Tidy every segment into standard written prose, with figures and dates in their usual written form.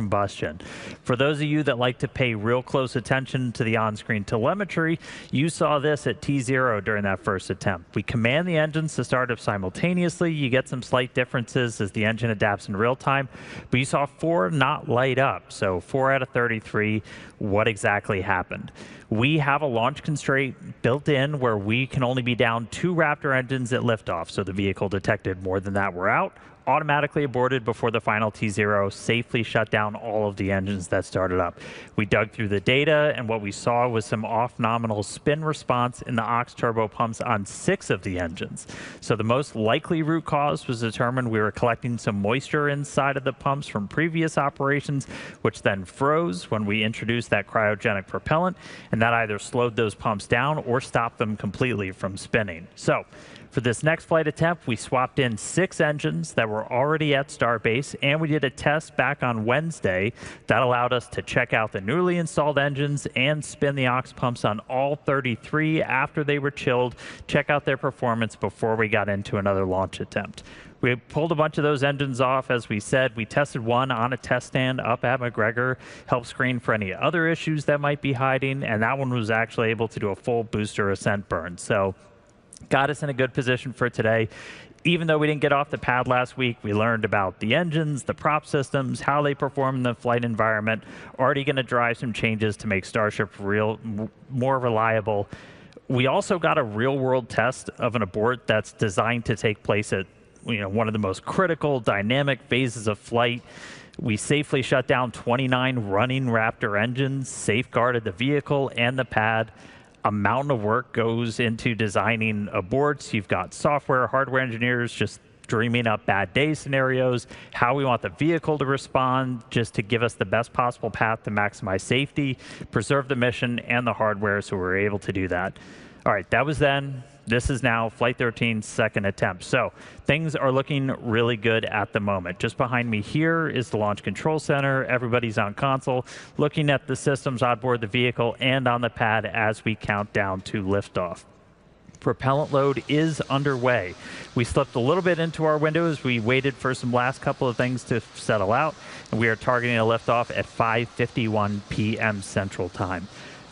combustion. For those of you that like to pay real close attention to the on-screen telemetry, you saw this at T0 during that first attempt. We command the engines to start up simultaneously. You get some slight differences as the engine adapts in real time, but you saw 4 not light up. So 4 out of 33, what exactly happened? We have a launch constraint built in where we can only be down 2 Raptor engines at liftoff. So the vehicle detected more than that, we're out, automatically aborted before the final T0, safely shut down all of the engines that started up. We dug through the data, and what we saw was some off-nominal spin response in the aux turbo pumps on 6 of the engines. So the most likely root cause was determined. We were collecting some moisture inside of the pumps from previous operations, which then froze when we introduced that cryogenic propellant, and that either slowed those pumps down or stopped them completely from spinning. So for this next flight attempt, we swapped in 6 engines that were already at Starbase, and we did a test back on Wednesday that allowed us to check out the newly installed engines and spin the aux pumps on all 33 after they were chilled, check out their performance before we got into another launch attempt. We pulled a bunch of those engines off, as we said. We tested one on a test stand up at McGregor, helped screen for any other issues that might be hiding, and that one was actually able to do a full booster ascent burn. So got us in a good position for today. Even though we didn't get off the pad last week, we learned about the engines, the prop systems, how they perform in the flight environment. Already going to drive some changes to make Starship more reliable. We also got a real-world test of an abort that's designed to take place at one of the most critical dynamic phases of flight. We safely shut down 29 running Raptor engines, safeguarded the vehicle and the pad. A mountain of work goes into designing aborts. You've got software, hardware engineers just dreaming up bad day scenarios, how we want the vehicle to respond, just to give us the best possible path to maximize safety, preserve the mission and the hardware, so we're able to do that. All right, that was then. This is now Flight 13's second attempt. So things are looking really good at the moment. Just behind me here is the Launch Control Center. Everybody's on console, looking at the systems on board the vehicle and on the pad as we count down to liftoff. Propellant load is underway. We slipped a little bit into our window as we waited for some last couple of things to settle out, and we are targeting a liftoff at 5:51 p.m. Central Time.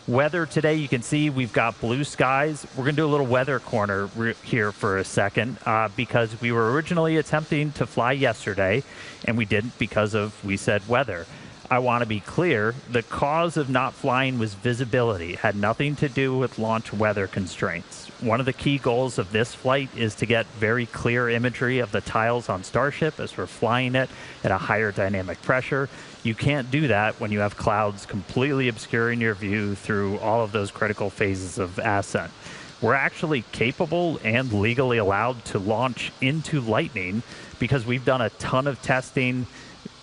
Weather today, you can see we've got blue skies. We're going to do a little weather corner here for a second because we were originally attempting to fly yesterday, and we didn't because of, we said, weather. I want to be clear, the cause of not flying was visibility. It had nothing to do with launch weather constraints. One of the key goals of this flight is to get very clear imagery of the tiles on Starship as we're flying it at a higher dynamic pressure. You can't do that when you have clouds completely obscuring your view through all of those critical phases of ascent. We're actually capable and legally allowed to launch into lightning because we've done a ton of testing,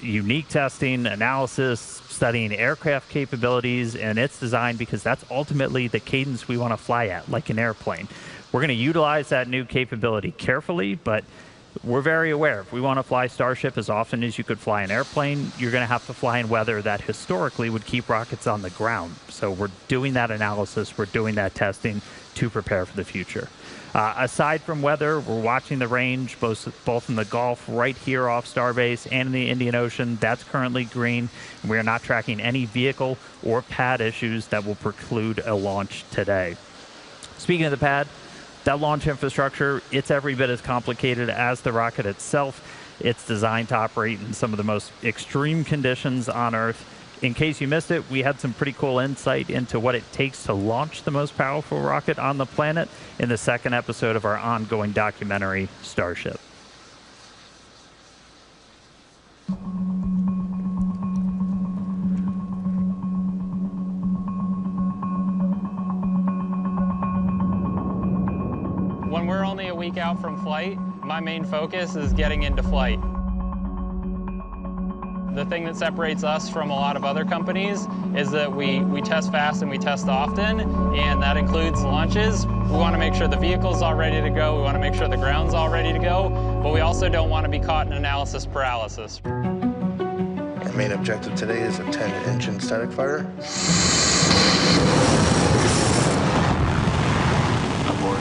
unique testing, analysis, studying aircraft capabilities, and it's designed because that's ultimately the cadence we want to fly at, like an airplane. We're going to utilize that new capability carefully, but we're very aware if we want to fly Starship as often as you could fly an airplane, you're going to have to fly in weather that historically would keep rockets on the ground. So we're doing that analysis, we're doing that testing to prepare for the future. Aside from weather, we're watching the range, both in the Gulf right here off Starbase and in the Indian Ocean. That's currently green. And we are not tracking any vehicle or pad issues that will preclude a launch today. Speaking of the pad, that launch infrastructure, it's every bit as complicated as the rocket itself. It's designed to operate in some of the most extreme conditions on Earth. In case you missed it, we had some pretty cool insight into what it takes to launch the most powerful rocket on the planet in the second episode of our ongoing documentary, Starship. When we're only a week out from flight, my main focus is getting into flight. The thing that separates us from a lot of other companies is that we test fast and we test often, and that includes launches. We want to make sure the vehicle's all ready to go. We want to make sure the ground's all ready to go, but we also don't want to be caught in analysis paralysis. Our main objective today is a 10-engine static fire. Aboard.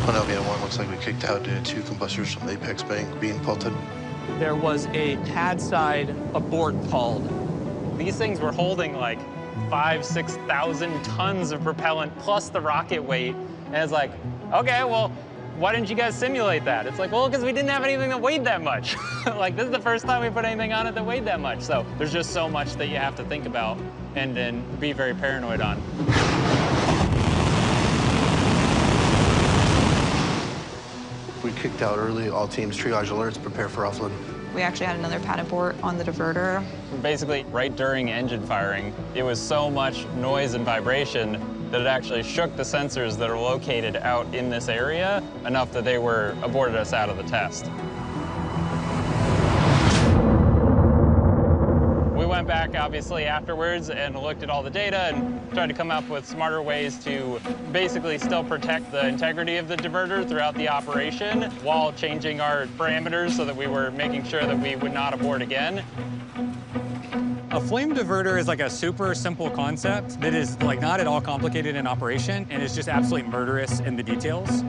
On LVN1, looks like we kicked out due to 2 combustors from the apex bank being pelted. there was a pad side abort called. These things were holding like 5,000 to 6,000 tons of propellant plus the rocket weight. And it's like, okay, well, why didn't you guys simulate that? It's like, well, because we didn't have anything that weighed that much. Like, this is the first time we put anything on it that weighed that much. So there's just so much that you have to think about and then be very paranoid on. We kicked out early, all teams, triage alerts, prepare for offloading. We actually had another pad abort on the diverter. Basically, right during engine firing, it was so much noise and vibration that it actually shook the sensors that are located out in this area enough that they aborted us out of the test. We went back, obviously, afterwards and looked at all the data and tried to come up with smarter ways to basically still protect the integrity of the diverter throughout the operation while changing our parameters so that we were making sure that we would not abort again. A flame diverter is like a super simple concept that is like not at all complicated in operation and is just absolutely murderous in the details.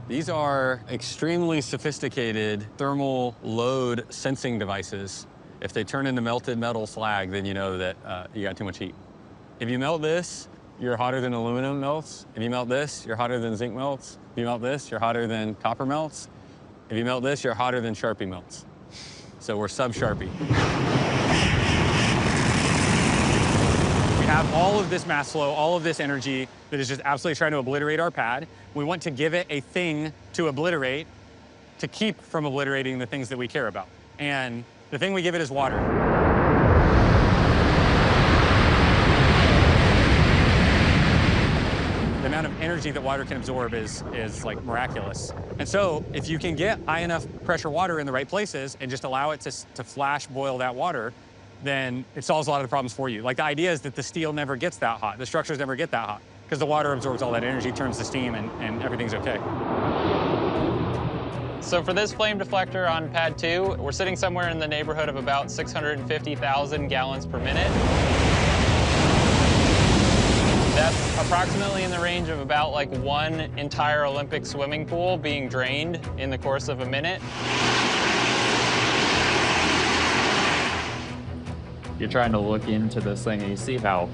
These are extremely sophisticated thermal load sensing devices. If they turn into melted metal slag, then you know that you got too much heat. If you melt this, you're hotter than aluminum melts. If you melt this, you're hotter than zinc melts. If you melt this, you're hotter than copper melts. If you melt this, you're hotter than Sharpie melts. So we're sub-Sharpie. We have all of this mass flow, all of this energy that is just absolutely trying to obliterate our pad. We want to give it a thing to obliterate to keep from obliterating the things that we care about. And the thing we give it is water. The amount of energy that water can absorb is like miraculous. And so if you can get high enough pressure water in the right places and just allow it to flash boil that water, then it solves a lot of the problems for you. Like the idea is that the steel never gets that hot, the structures never get that hot, because the water absorbs all that energy, turns to steam, and everything's okay. So for this flame deflector on pad 2, we're sitting somewhere in the neighborhood of about 650,000 gallons per minute. That's approximately in the range of about like one entire Olympic swimming pool being drained in the course of a minute. You're trying to look into this thing and you see how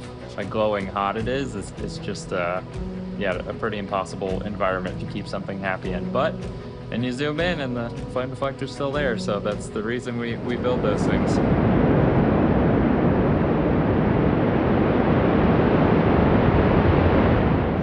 glowing hot it is. It's just, yeah, a pretty impossible environment to keep something happy in. But then you zoom in and the flame deflector's still there. So that's the reason we build those things.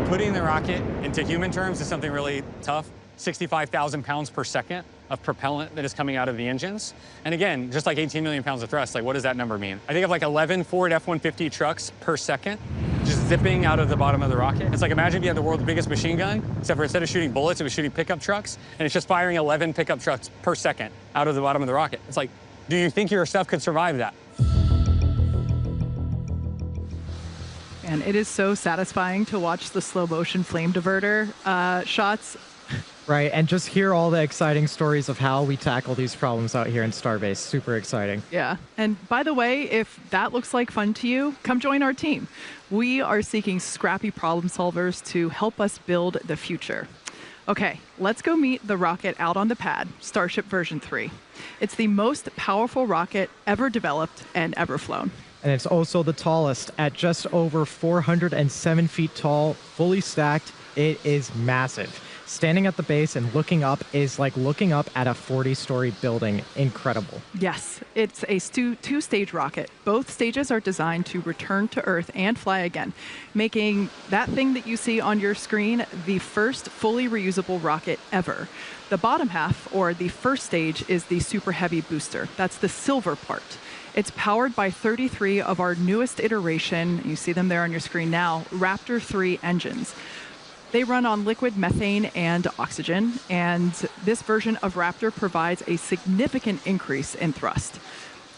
Putting the rocket into human terms is something really tough. 65,000 pounds per second of propellant that is coming out of the engines. And again, just like 18 million pounds of thrust, like what does that number mean? I think of like 11 Ford F-150 trucks per second just zipping out of the bottom of the rocket. It's like imagine if you had the world's biggest machine gun, except for instead of shooting bullets, it was shooting pickup trucks, and it's just firing 11 pickup trucks per second out of the bottom of the rocket. It's like, do you think your stuff could survive that? And it is so satisfying to watch the slow motion flame diverter shots. Right, and just hear all the exciting stories of how we tackle these problems out here in Starbase. Super exciting. Yeah, and by the way, if that looks like fun to you, come join our team. We are seeking scrappy problem solvers to help us build the future. Okay, let's go meet the rocket out on the pad, Starship version 3. It's the most powerful rocket ever developed and ever flown. And it's also the tallest at just over 407 feet tall, fully stacked. It is massive. Standing at the base and looking up is like looking up at a 40-story building. Incredible. Yes, it's a two-stage rocket. Both stages are designed to return to Earth and fly again, making that thing that you see on your screen the first fully reusable rocket ever. The bottom half, or the first stage, is the Super Heavy booster. That's the silver part. It's powered by 33 of our newest iteration, you see them there on your screen now, Raptor 3 engines. They run on liquid methane and oxygen, and this version of Raptor provides a significant increase in thrust.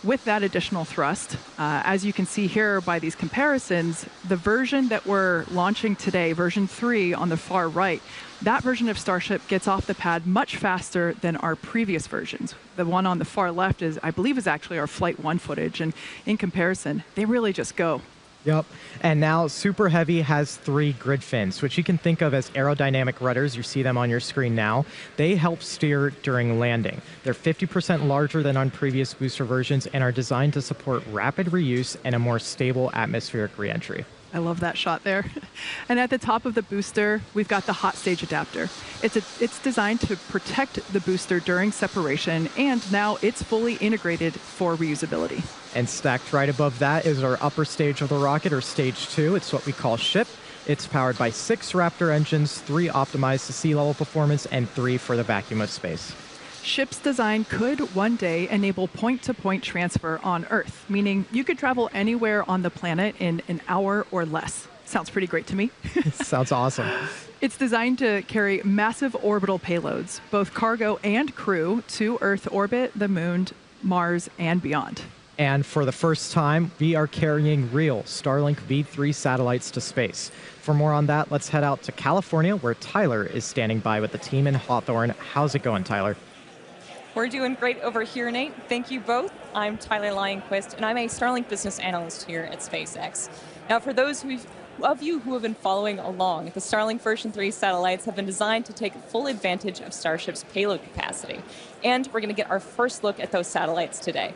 With that additional thrust, as you can see here by these comparisons, the version that we're launching today, version 3 on the far right, that version of Starship gets off the pad much faster than our previous versions. The one on the far left is, I believe, is actually our Flight 1 footage, and in comparison, they really just go. Yep. And now Super Heavy has 3 grid fins, which you can think of as aerodynamic rudders. You see them on your screen now. They help steer during landing. They're 50% larger than on previous booster versions and are designed to support rapid reuse and a more stable atmospheric reentry. I love that shot there. And at the top of the booster, we've got the hot stage adapter. It's designed to protect the booster during separation, and now it's fully integrated for reusability. And stacked right above that is our upper stage of the rocket, or stage 2. It's what we call Ship. It's powered by 6 Raptor engines, 3 optimized to sea level performance, and 3 for the vacuum of space. Ship's design could one day enable point-to-point transfer on Earth, meaning you could travel anywhere on the planet in an hour or less. Sounds pretty great to me. Sounds awesome. It's designed to carry massive orbital payloads, both cargo and crew, to Earth orbit, the moon, Mars, and beyond. And for the first time, we are carrying real Starlink V3 satellites to space. For more on that, let's head out to California, where Tyler is standing by with the team in Hawthorne. How's it going, Tyler? We're doing great over here, Nate. Thank you both. I'm Tyler Lionquist, and I'm a Starlink business analyst here at SpaceX. Now, for those of you who have been following along, the Starlink version 3 satellites have been designed to take full advantage of Starship's payload capacity. And we're going to get our first look at those satellites today.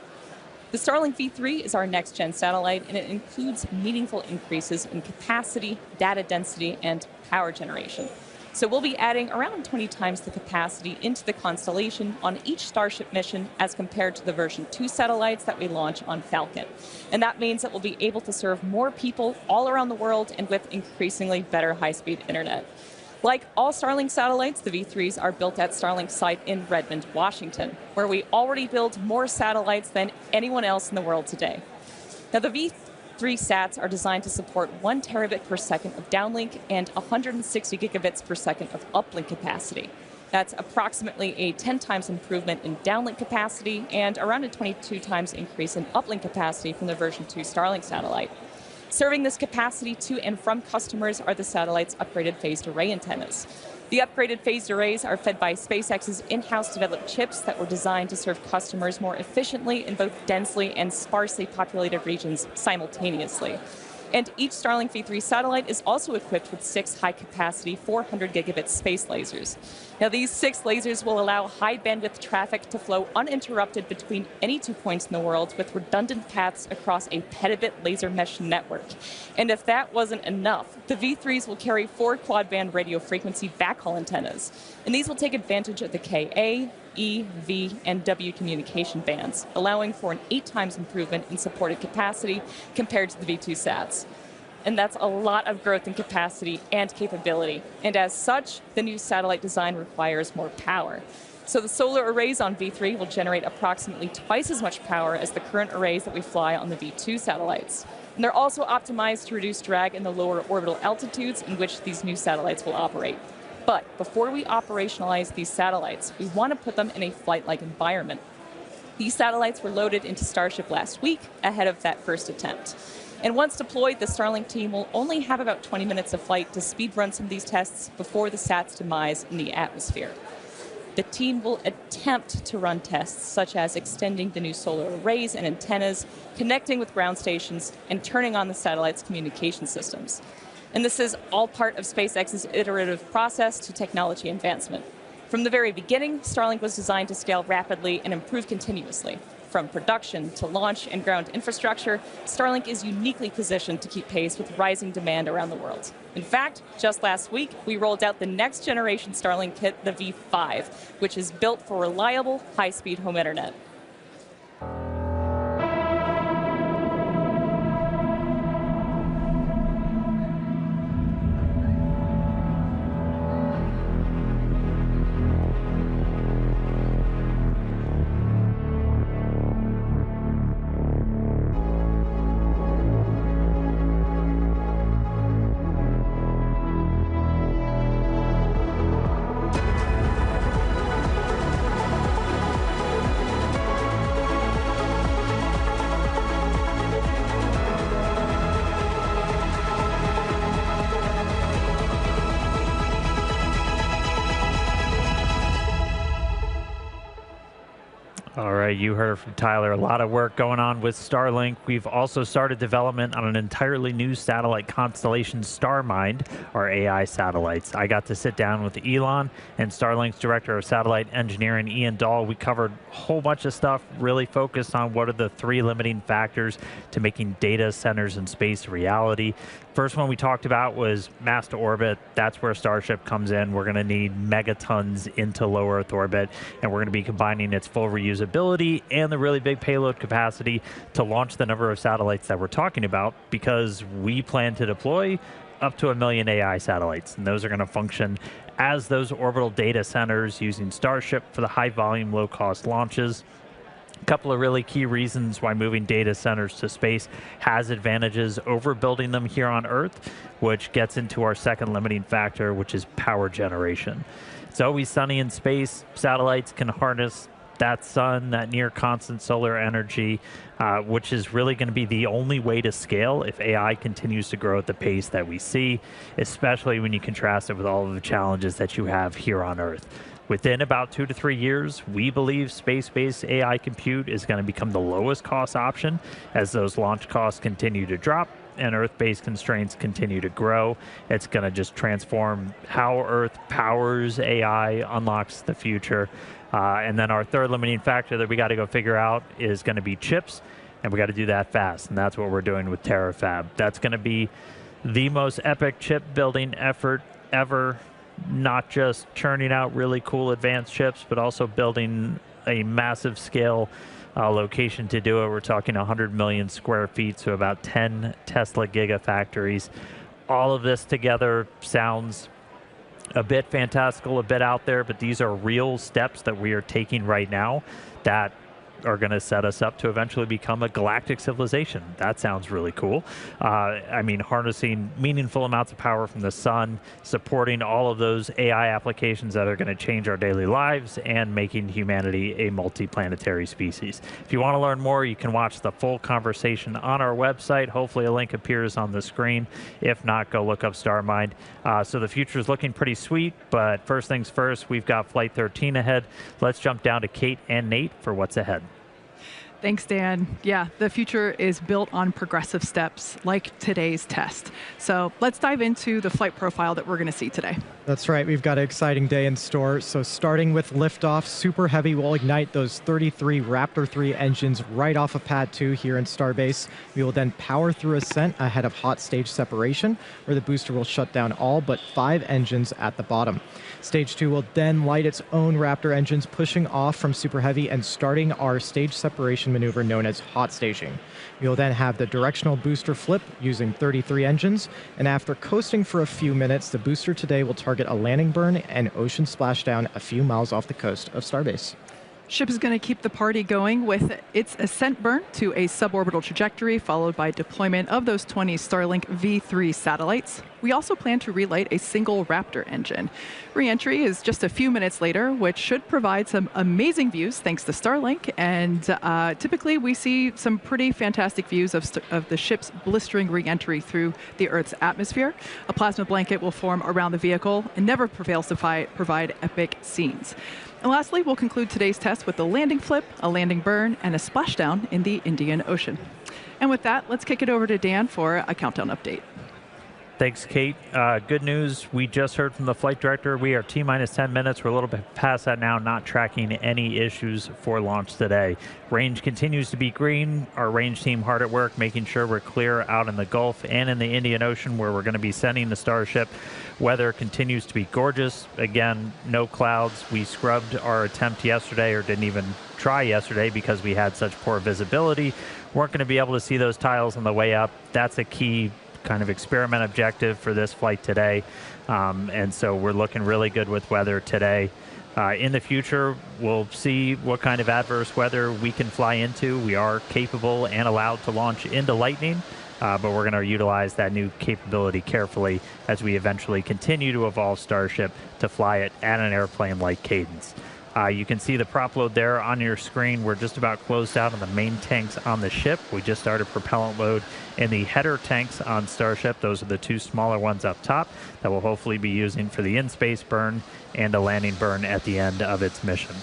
The Starlink V3 is our next-gen satellite, and it includes meaningful increases in capacity, data density, and power generation. So we'll be adding around 20 times the capacity into the constellation on each Starship mission as compared to the version 2 satellites that we launch on Falcon. And that means that we'll be able to serve more people all around the world and with increasingly better high-speed internet. Like all Starlink satellites, the V3s are built at Starlink's site in Redmond, Washington, where we already build more satellites than anyone else in the world today. Now, the V3 sats are designed to support 1 terabit per second of downlink and 160 gigabits per second of uplink capacity. That's approximately a 10 times improvement in downlink capacity and around a 22 times increase in uplink capacity from the version 2 Starlink satellite. Serving this capacity to and from customers are the satellite's upgraded phased array antennas. The upgraded phased arrays are fed by SpaceX's in-house developed chips that were designed to serve customers more efficiently in both densely and sparsely populated regions simultaneously. And each Starlink V3 satellite is also equipped with 6 high-capacity 400 gigabit space lasers. Now, these 6 lasers will allow high-bandwidth traffic to flow uninterrupted between any 2 points in the world with redundant paths across a petabit laser mesh network. And if that wasn't enough, the V3s will carry 4 quad-band radio frequency backhaul antennas. And these will take advantage of the Ka, E, V, and W communication bands, allowing for an 8 times improvement in supported capacity compared to the V2 sats. And that's a lot of growth in capacity and capability. And as such, the new satellite design requires more power. So the solar arrays on V3 will generate approximately twice as much power as the current arrays that we fly on the V2 satellites. And they're also optimized to reduce drag in the lower orbital altitudes in which these new satellites will operate. But before we operationalize these satellites, we want to put them in a flight-like environment. These satellites were loaded into Starship last week ahead of that first attempt. And once deployed, the Starlink team will only have about 20 minutes of flight to speed run some of these tests before the sat's demise in the atmosphere. The team will attempt to run tests such as extending the new solar arrays and antennas, connecting with ground stations, and turning on the satellite's communication systems. And this is all part of SpaceX's iterative process to technology advancement. From the very beginning, Starlink was designed to scale rapidly and improve continuously. From production to launch and ground infrastructure, Starlink is uniquely positioned to keep pace with rising demand around the world. In fact, just last week, we rolled out the next generation Starlink kit, the V5, which is built for reliable, high-speed home internet. right, you heard from Tyler. A lot of work going on with Starlink. We've also started development on an entirely new satellite constellation, StarMind, our AI satellites. I got to sit down with Elon and Starlink's Director of Satellite Engineering, Ian Dahl. We covered a whole bunch of stuff, really focused on what are the 3 limiting factors to making data centers in space a reality. First one we talked about was mass to orbit. That's where Starship comes in. We're going to need megatons into low Earth orbit, and we're going to be combining its full reusability and the really big payload capacity to launch the number of satellites that we're talking about, because we plan to deploy up to 1 million AI satellites, and those are going to function as those orbital data centers using Starship for the high volume, low cost launches. A couple of really key reasons why moving data centers to space has advantages over building them here on Earth, which gets into our second limiting factor, which is power generation. It's always sunny in space. Satellites can harness that sun, that near constant solar energy, which is really going to be the only way to scale if AI continues to grow at the pace that we see, especially when you contrast it with all of the challenges that you have here on Earth. Within about 2 to 3 years, we believe space-based AI compute is going to become the lowest cost option as those launch costs continue to drop and Earth-based constraints continue to grow. It's going to just transform how Earth powers AI, unlocks the future. And then our third limiting factor that we got to go figure out is going to be chips, and we got to do that fast. And that's what we're doing with TerraFab. That's going to be the most epic chip building effort ever. Not just churning out really cool advanced chips, but also building a massive scale location to do it. We're talking 100 million square feet, so about 10 Tesla gigafactories. All of this together sounds a bit fantastical, a bit out there, but these are real steps that we are taking right now that are going to set us up to eventually become a galactic civilization. That sounds really cool. I mean, harnessing meaningful amounts of power from the sun, supporting all of those AI applications that are going to change our daily lives, and making humanity a multi-planetary species. If you want to learn more, you can watch the full conversation on our website. Hopefully a link appears on the screen. If not, go look up StarMind. So the future is looking pretty sweet, but first things first, we've got Flight 13 ahead. Let's jump down to Kate and Nate for what's ahead. Thanks, Dan. Yeah, the future is built on progressive steps like today's test. So let's dive into the flight profile that we're going to see today. That's right. We've got an exciting day in store. So starting with liftoff, Super Heavy will ignite those 33 Raptor 3 engines right off of Pad 2 here in Starbase. We will then power through ascent ahead of hot stage separation, where the booster will shut down all but 5 engines at the bottom. Stage 2 will then light its own Raptor engines, pushing off from Super Heavy and starting our stage separation maneuver known as hot staging. We will then have the directional booster flip using 33 engines, and after coasting for a few minutes, the booster today will target a landing burn and ocean splashdown a few miles off the coast of Starbase. Ship is going to keep the party going with its ascent burn to a suborbital trajectory, followed by deployment of those 20 Starlink V3 satellites. We also plan to relight a single Raptor engine. Re-entry is just a few minutes later, which should provide some amazing views thanks to Starlink. And typically we see some pretty fantastic views of the ship's blistering re-entry through the Earth's atmosphere. A plasma blanket will form around the vehicle and never prevails to provide epic scenes. And lastly, we'll conclude today's test with a landing flip, a landing burn, and a splashdown in the Indian Ocean. And with that, let's kick it over to Dan for a countdown update. Thanks, Kate. Good news. We just heard from the flight director. We are T-minus 10 minutes. We're a little bit past that now, not tracking any issues for launch today. Range continues to be green. Our range team hard at work, making sure we're clear out in the Gulf and in the Indian Ocean, where we're going to be sending the Starship. Weather continues to be gorgeous. Again, no clouds. We scrubbed our attempt yesterday, or didn't even try yesterday because we had such poor visibility. Weren't going to be able to see those tiles on the way up. That's a key kind of experiment objective for this flight today. And so we're looking really good with weather today. In the future, we'll see what kind of adverse weather we can fly into. We are capable and allowed to launch into lightning, but we're going to utilize that new capability carefully as we eventually continue to evolve Starship to fly it at an airplane-like cadence. You can see the prop load there on your screen. We're just about closed out on the main tanks on the ship. We just started propellant load in the header tanks on Starship. Those are the 2 smaller ones up top that we'll hopefully be using for the in-space burn and a landing burn at the end of its mission.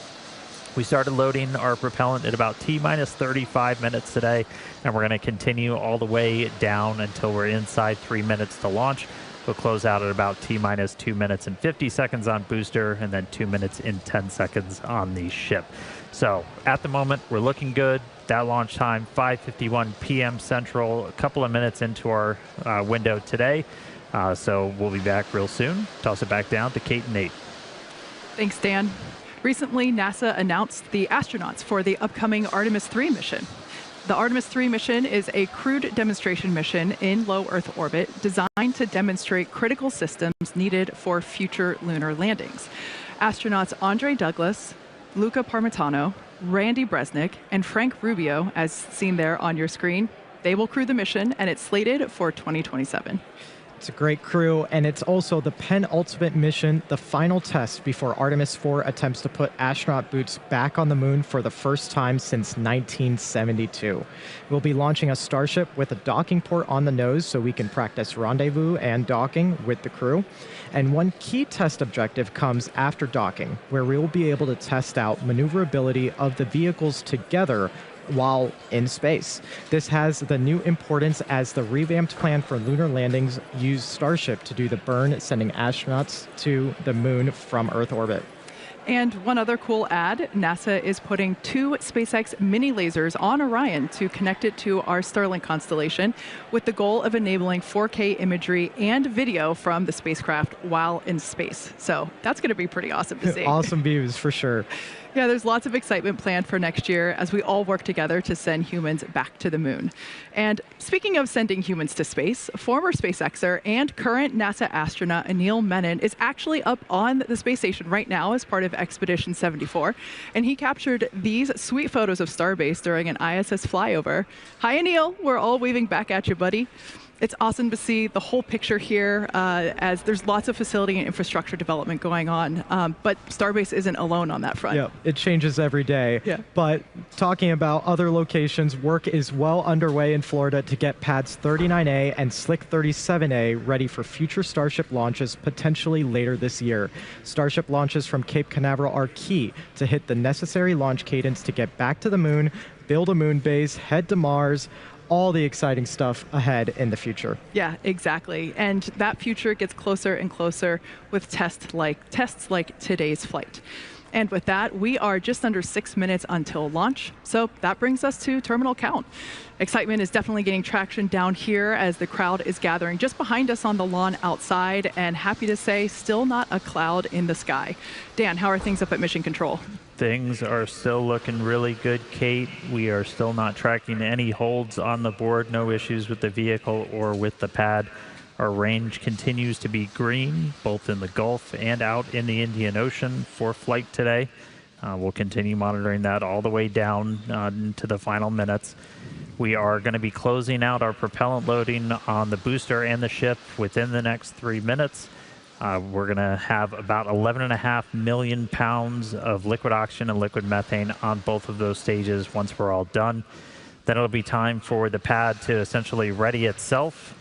We started loading our propellant at about T-minus 35 minutes today, and we're going to continue all the way down until we're inside 3 minutes to launch. We'll close out at about T-minus 2 minutes and 50 seconds on booster, and then 2 minutes and 10 seconds on the ship. So at the moment, we're looking good. That launch time, 5:51 p.m. Central, a couple of minutes into our window today. So we'll be back real soon. Toss it back down to Kate and Nate. Thanks, Dan. Recently, NASA announced the astronauts for the upcoming Artemis 3 mission. The Artemis 3 mission is a crewed demonstration mission in low Earth orbit designed to demonstrate critical systems needed for future lunar landings. Astronauts Andre Douglas, Luca Parmitano, Randy Bresnik, and Frank Rubio, as seen there on your screen, they will crew the mission, and it's slated for 2027. It's a great crew, and it's also the penultimate mission, the final test before Artemis 4 attempts to put astronaut boots back on the moon for the first time since 1972. We'll be launching a Starship with a docking port on the nose so we can practice rendezvous and docking with the crew. And one key test objective comes after docking, where we will be able to test out maneuverability of the vehicles together while in space. This has the new importance as the revamped plan for lunar landings used Starship to do the burn, sending astronauts to the moon from Earth orbit. And one other cool ad, NASA is putting 2 SpaceX mini lasers on Orion to connect it to our Starlink constellation with the goal of enabling 4K imagery and video from the spacecraft while in space. So that's going to be pretty awesome to see. Awesome views for sure. Yeah, there's lots of excitement planned for next year as we all work together to send humans back to the moon. And speaking of sending humans to space, former SpaceXer and current NASA astronaut Anil Menon is actually up on the space station right now as part of Expedition 74. And he captured these sweet photos of Starbase during an ISS flyover. Hi, Anil. We're all waving back at you, buddy. It's awesome to see the whole picture here as there's lots of facility and infrastructure development going on, but Starbase isn't alone on that front. Yeah, it changes every day. Yeah. But talking about other locations, work is well underway in Florida to get pads 39A and Slick 37A ready for future Starship launches potentially later this year. Starship launches from Cape Canaveral are key to hit the necessary launch cadence to get back to the moon, build a moon base, head to Mars, all the exciting stuff ahead in the future. Yeah, exactly. And that future gets closer and closer with tests like today's flight. And with that, we are just under 6 minutes until launch. So that brings us to terminal count. Excitement is definitely gaining traction down here as the crowd is gathering just behind us on the lawn outside, and happy to say, still not a cloud in the sky. Dan, how are things up at Mission Control? Things are still looking really good, Kate. We are still not tracking any holds on the board, no issues with the vehicle or with the pad. Our range continues to be green, both in the Gulf and out in the Indian Ocean for flight today. We'll continue monitoring that all the way down into the final minutes. We are going to be closing out our propellant loading on the booster and the ship within the next 3 minutes. We're going to have about 11.5 million pounds of liquid oxygen and liquid methane on both of those stages once we're all done. Then it'll be time for the pad to essentially ready itself,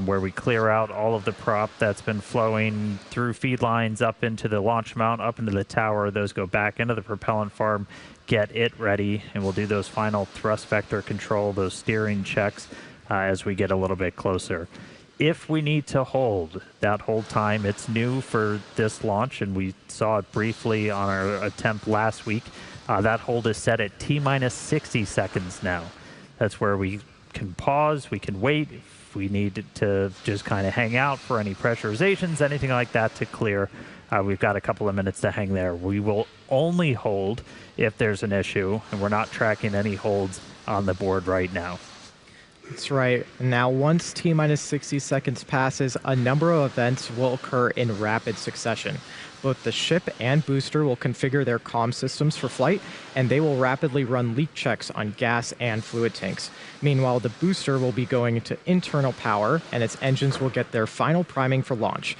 where we clear out all of the prop that's been flowing through feed lines up into the launch mount, up into the tower. Those go back into the propellant farm, get it ready, and we'll do those final thrust vector control, those steering checks as we get a little bit closer. If we need to hold that hold time, it's new for this launch, and we saw it briefly on our attempt last week. That hold is set at T-minus 60 seconds now. That's where we can pause, we can wait. If we need to just kind of hang out for any pressurizations, anything like that to clear, we've got a couple of minutes to hang there. We will only hold if there's an issue, and we're not tracking any holds on the board right now. That's right. Now, once T-minus 60 seconds passes, a number of events will occur in rapid succession. Both the ship and booster will configure their comm systems for flight, and they will rapidly run leak checks on gas and fluid tanks. Meanwhile, the booster will be going into internal power, and its engines will get their final priming for launch.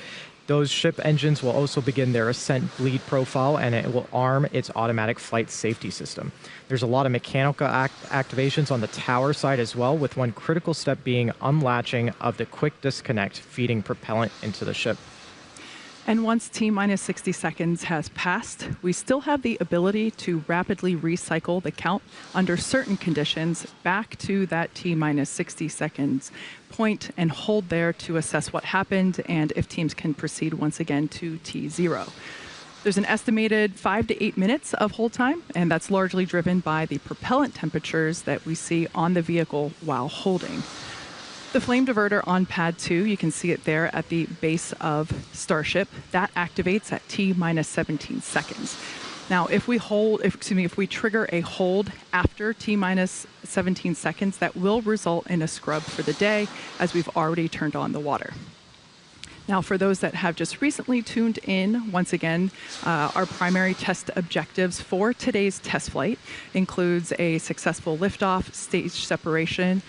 Those ship engines will also begin their ascent bleed profile, and it will arm its automatic flight safety system. There's a lot of mechanical activations on the tower side as well, with one critical step being unlatching of the quick disconnect feeding propellant into the ship. And once T-minus 60 seconds has passed, we still have the ability to rapidly recycle the count under certain conditions back to that T-minus 60 seconds point and hold there to assess what happened and if teams can proceed once again to T0. There's an estimated 5 to 8 minutes of hold time, and that's largely driven by the propellant temperatures that we see on the vehicle while holding. The flame diverter on pad 2, you can see it there at the base of Starship. That activates at T-minus 17 seconds. Now, if we trigger a hold after T-minus 17 seconds, that will result in a scrub for the day, as we've already turned on the water. Now, for those that have just recently tuned in, once again, our primary test objectives for today's test flight includes a successful liftoff, stage separation.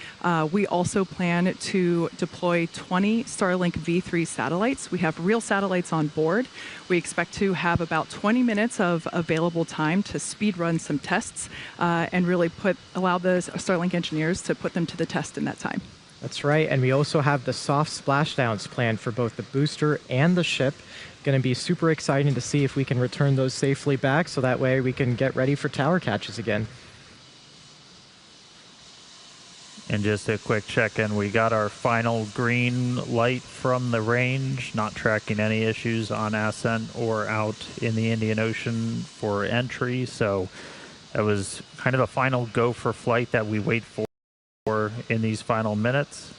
We also plan to deploy 20 Starlink V3 satellites. We have real satellites on board. We expect to have about 20 minutes of available time to speed run some tests and really allow the Starlink engineers to put them to the test in that time. That's right, and we also have the soft splashdowns planned for both the booster and the ship. Going to be super exciting to see if we can return those safely back, so that way we can get ready for tower catches again. And just a quick check-in, we got our final green light from the range, not tracking any issues on ascent or out in the Indian Ocean for entry, so that was kind of a final go for flight that we wait for in these final minutes.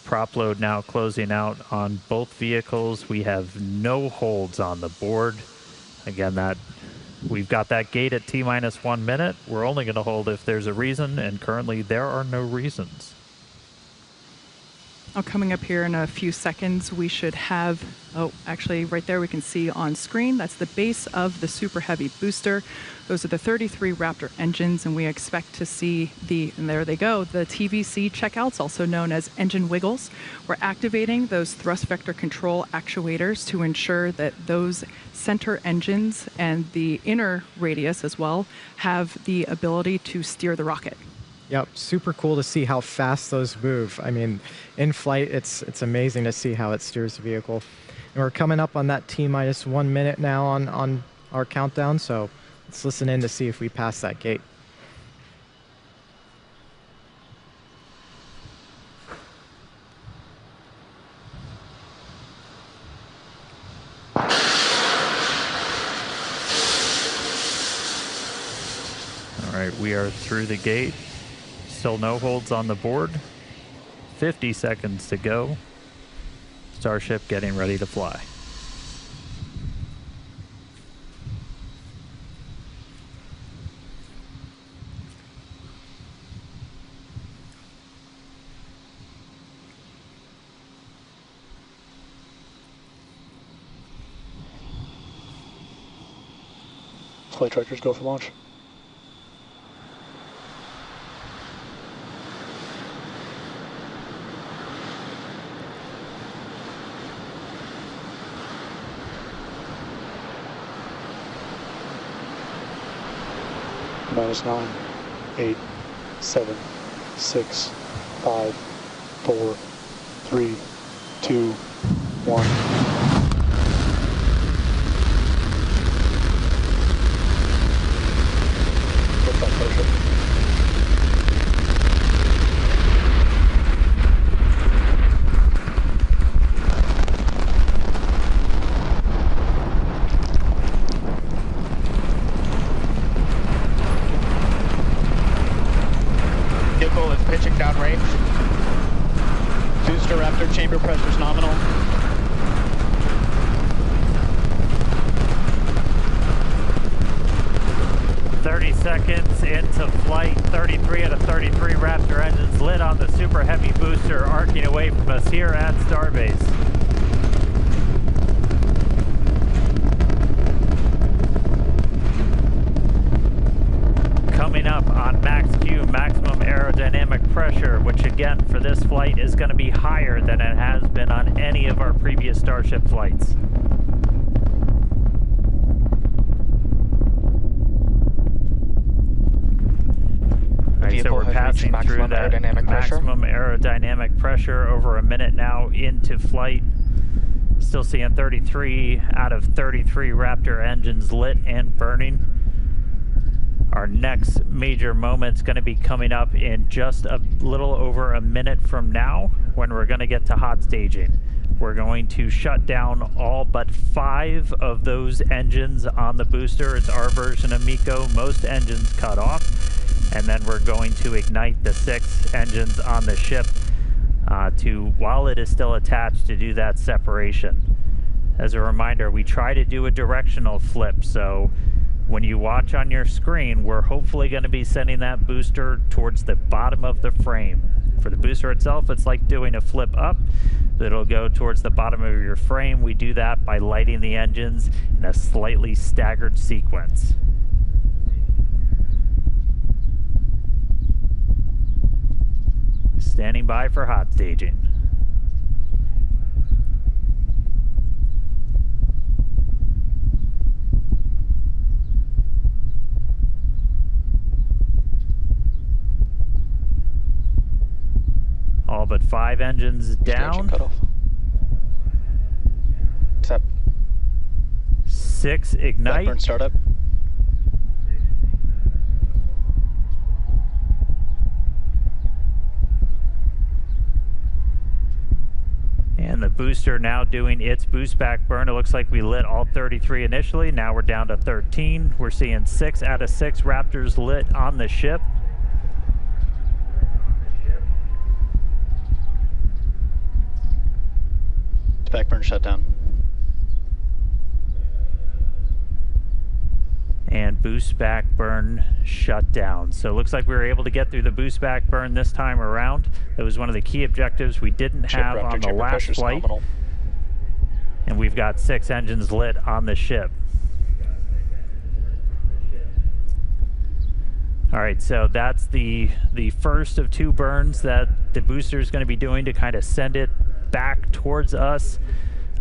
Prop load now closing out on both vehicles. We have no holds on the board. Again, that we've got that gate at T-minus 1 minute. We're only going to hold if there's a reason, and currently there are no reasons. Coming up here in a few seconds, we should have, actually right there we can see on screen, that's the base of the Super Heavy booster. Those are the 33 Raptor engines, and we expect to see and there they go, the TVC checkouts, also known as engine wiggles. We're activating those thrust vector control actuators to ensure that those center engines and the inner radius as well have the ability to steer the rocket. Yep, super cool to see how fast those move. I mean, in flight, it's amazing to see how it steers the vehicle. And we're coming up on that T-minus 1 minute now on our countdown, so let's listen in to see if we pass that gate. All right, we are through the gate. Still no holds on the board. 50 seconds to go. Starship getting ready to fly. Flight tractors go for launch. -9, 8, 7, 6, 5, 4, 3, 2, 1. Lift off, Starship. Vehicle is pitching downrange. Booster Raptor chamber pressure is nominal. Seconds into flight, 33 out of 33 Raptor engines lit on the Super Heavy booster, arcing away from us here at Starbase. Coming up on max Q, maximum aerodynamic pressure, which again for this flight is going to be higher than it has been on any of our previous Starship flights. So we're passing through that maximum aerodynamic pressure over a minute now into flight. Still seeing 33 out of 33 Raptor engines lit and burning. Our next major moment's going to be coming up in just a little over a minute from now, when we're going to get to hot staging. We're going to shut down all but 5 of those engines on the booster. It's our version of MECO. Most engines cut off. And then we're going to ignite the 6 engines on the ship while it is still attached, to do that separation. As a reminder, we try to do a directional flip, so when you watch on your screen, we're hopefully going to be sending that booster towards the bottom of the frame. For the booster itself, it's like doing a flip up. It'll go towards the bottom of your frame. We do that by lighting the engines in a slightly staggered sequence. Standing by for hot staging. All but 5 engines down. Cutoff. Accept. 6 ignite. Backburn startup. And the booster now doing its boost back burn. It looks like we lit all 33 initially. Now we're down to 13. We're seeing 6 out of 6 Raptors lit on the ship. Backburn shut down. And boost back burn shut down. So it looks like we were able to get through the boost back burn this time around. That was one of the key objectives we didn't have on the last flight. Nominal. And we've got 6 engines lit on the ship. All right, so that's the first of 2 burns that the booster is going to be doing to kind of send it back towards us.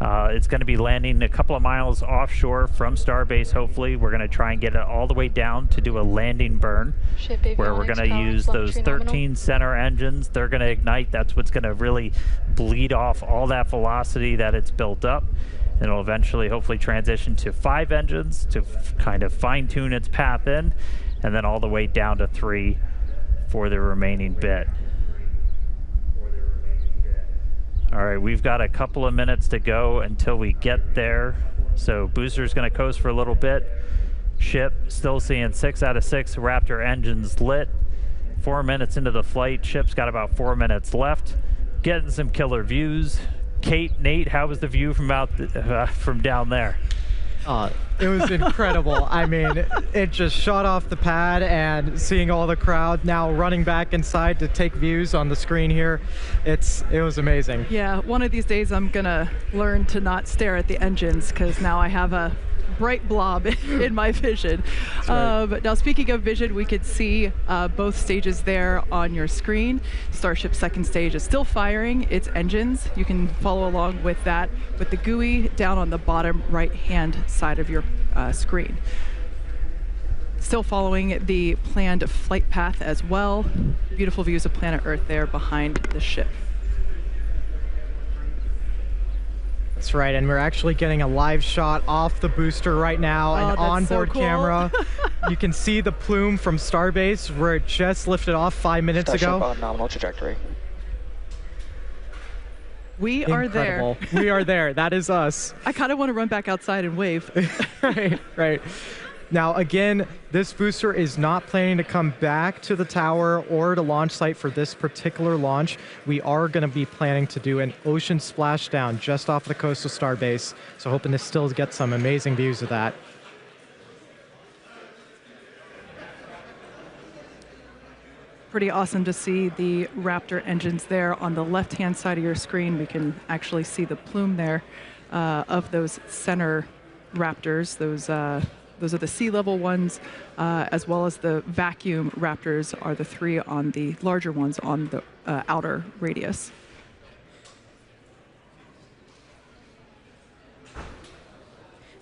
It's going to be landing a couple of miles offshore from Starbase, hopefully. We're going to try and get it all the way down to do a landing burn, where we're going to use those 13 center engines. They're going to ignite. That's what's going to really bleed off all that velocity that it's built up. And it'll eventually, hopefully, transition to 5 engines to kind of fine-tune its path in, and then all the way down to 3 for the remaining bit. All right, we've got a couple of minutes to go until we get there. So booster's going to coast for a little bit. Ship still seeing 6 out of 6 Raptor engines lit. 4 minutes into the flight. Ship's got about 4 minutes left. Getting some killer views. Kate, Nate, how was the view from down there? It was incredible. I mean, it just shot off the pad, and seeing all the crowd now running back inside to take views on the screen here, it was amazing. Yeah, one of these days I'm gonna learn to not stare at the engines, because now I have a bright blob in my vision. Right. But now, speaking of vision, we could see both stages there on your screen. Starship's second stage is still firing its engines. You can follow along with that with the GUI down on the bottom right-hand side of your screen. Still following the planned flight path as well. Beautiful views of planet Earth there behind the ship. That's right, and we're actually getting a live shot off the booster right now, an onboard so cool. camera. You can see the plume from Starbase where it just lifted off 5 minutes Starship ago. on nominal trajectory. We are there. We are there. That is us. I kind of want to run back outside and wave. Right. Now, again, this booster is not planning to come back to the tower or to launch site for this particular launch. We are going to be planning to do an ocean splashdown just off the coast of Starbase, so hoping to still get some amazing views of that. Pretty awesome to see the Raptor engines there on the left-hand side of your screen. We can actually see the plume there of those center Raptors. Those are the sea level ones, as well as the vacuum Raptors are the 3 on the larger ones on the outer radius.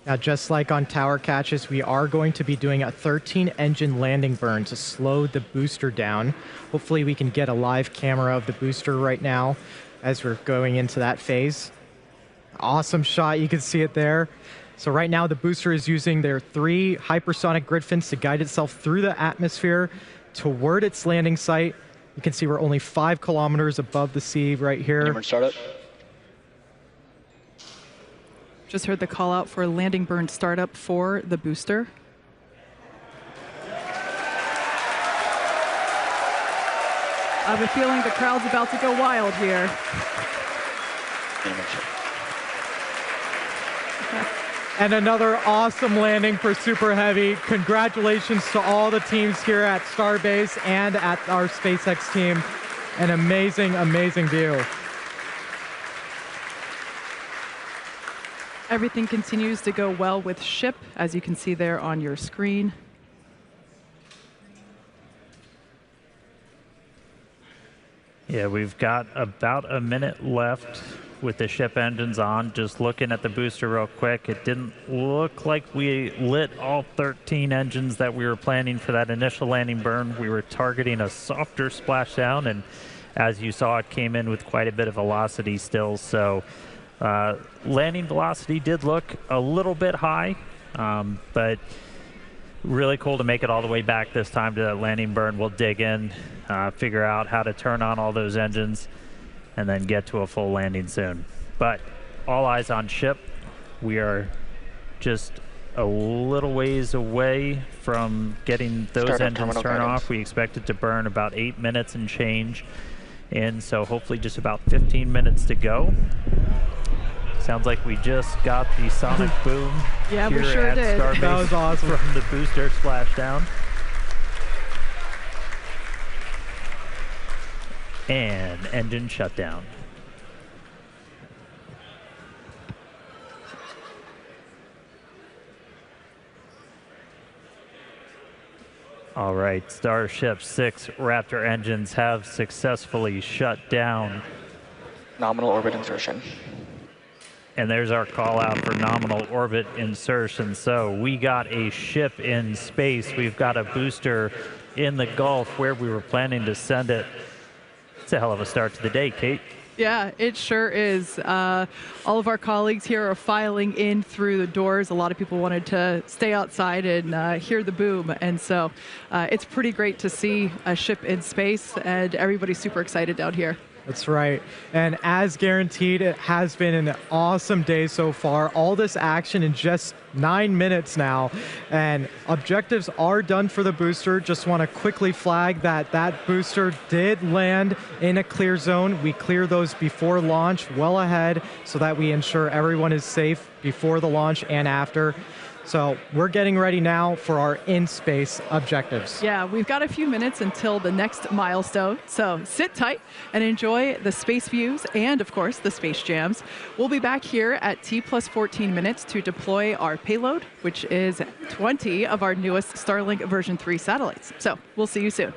Now, just like on tower catches, we are going to be doing a 13-engine landing burn to slow the booster down. Hopefully we can get a live camera of the booster right now as we're going into that phase. Awesome shot. You can see it there. So right now the booster is using their 3 hypersonic grid fins to guide itself through the atmosphere toward its landing site. You can see we're only 5 kilometers above the sea right here. Startup. Just heard the call out for landing burn startup for the booster. I have a feeling the crowd's about to go wild here. And another awesome landing for Super Heavy. Congratulations to all the teams here at Starbase and at our SpaceX team. An amazing, amazing view. Everything continues to go well with ship, as you can see there on your screen. Yeah, we've got about a minute left with the ship engines on. Just looking at the booster real quick, it didn't look like we lit all 13 engines that we were planning for that initial landing burn. We were targeting a softer splashdown, and as you saw, it came in with quite a bit of velocity still. So landing velocity did look a little bit high, but really cool to make it all the way back this time to that landing burn. We'll dig in, figure out how to turn on all those engines, and then get to a full landing soon. But all eyes on ship. We are just a little ways away from getting those engines turned off. We expect it to burn about 8 minutes and change in, so hopefully just about 15 minutes to go. Sounds like we just got the sonic boom Yeah, here we sure at did. Starbase That was awesome. from the booster splashdown. And engine shutdown. All right, Starship 6 Raptor engines have successfully shut down. Nominal orbit insertion. And there's our call out for nominal orbit insertion. So we got a ship in space. We've got a booster in the Gulf where we were planning to send it. It's a hell of a start to the day, Kate. Yeah, it sure is. All of our colleagues here are filing in through the doors. A lot of people wanted to stay outside and hear the boom. And so it's pretty great to see a ship in space, and everybody's super excited down here. That's right. And as guaranteed, it has been an awesome day so far. All this action in just 9 minutes now. And objectives are done for the booster. Just want to quickly flag that that booster did land in a clear zone. We clear those before launch, well ahead, so that we ensure everyone is safe before the launch and after. So we're getting ready now for our in-space objectives. Yeah, we've got a few minutes until the next milestone, so sit tight and enjoy the space views and, of course, the space jams. We'll be back here at T+14 minutes to deploy our payload, which is 20 of our newest Starlink version 3 satellites. So we'll see you soon.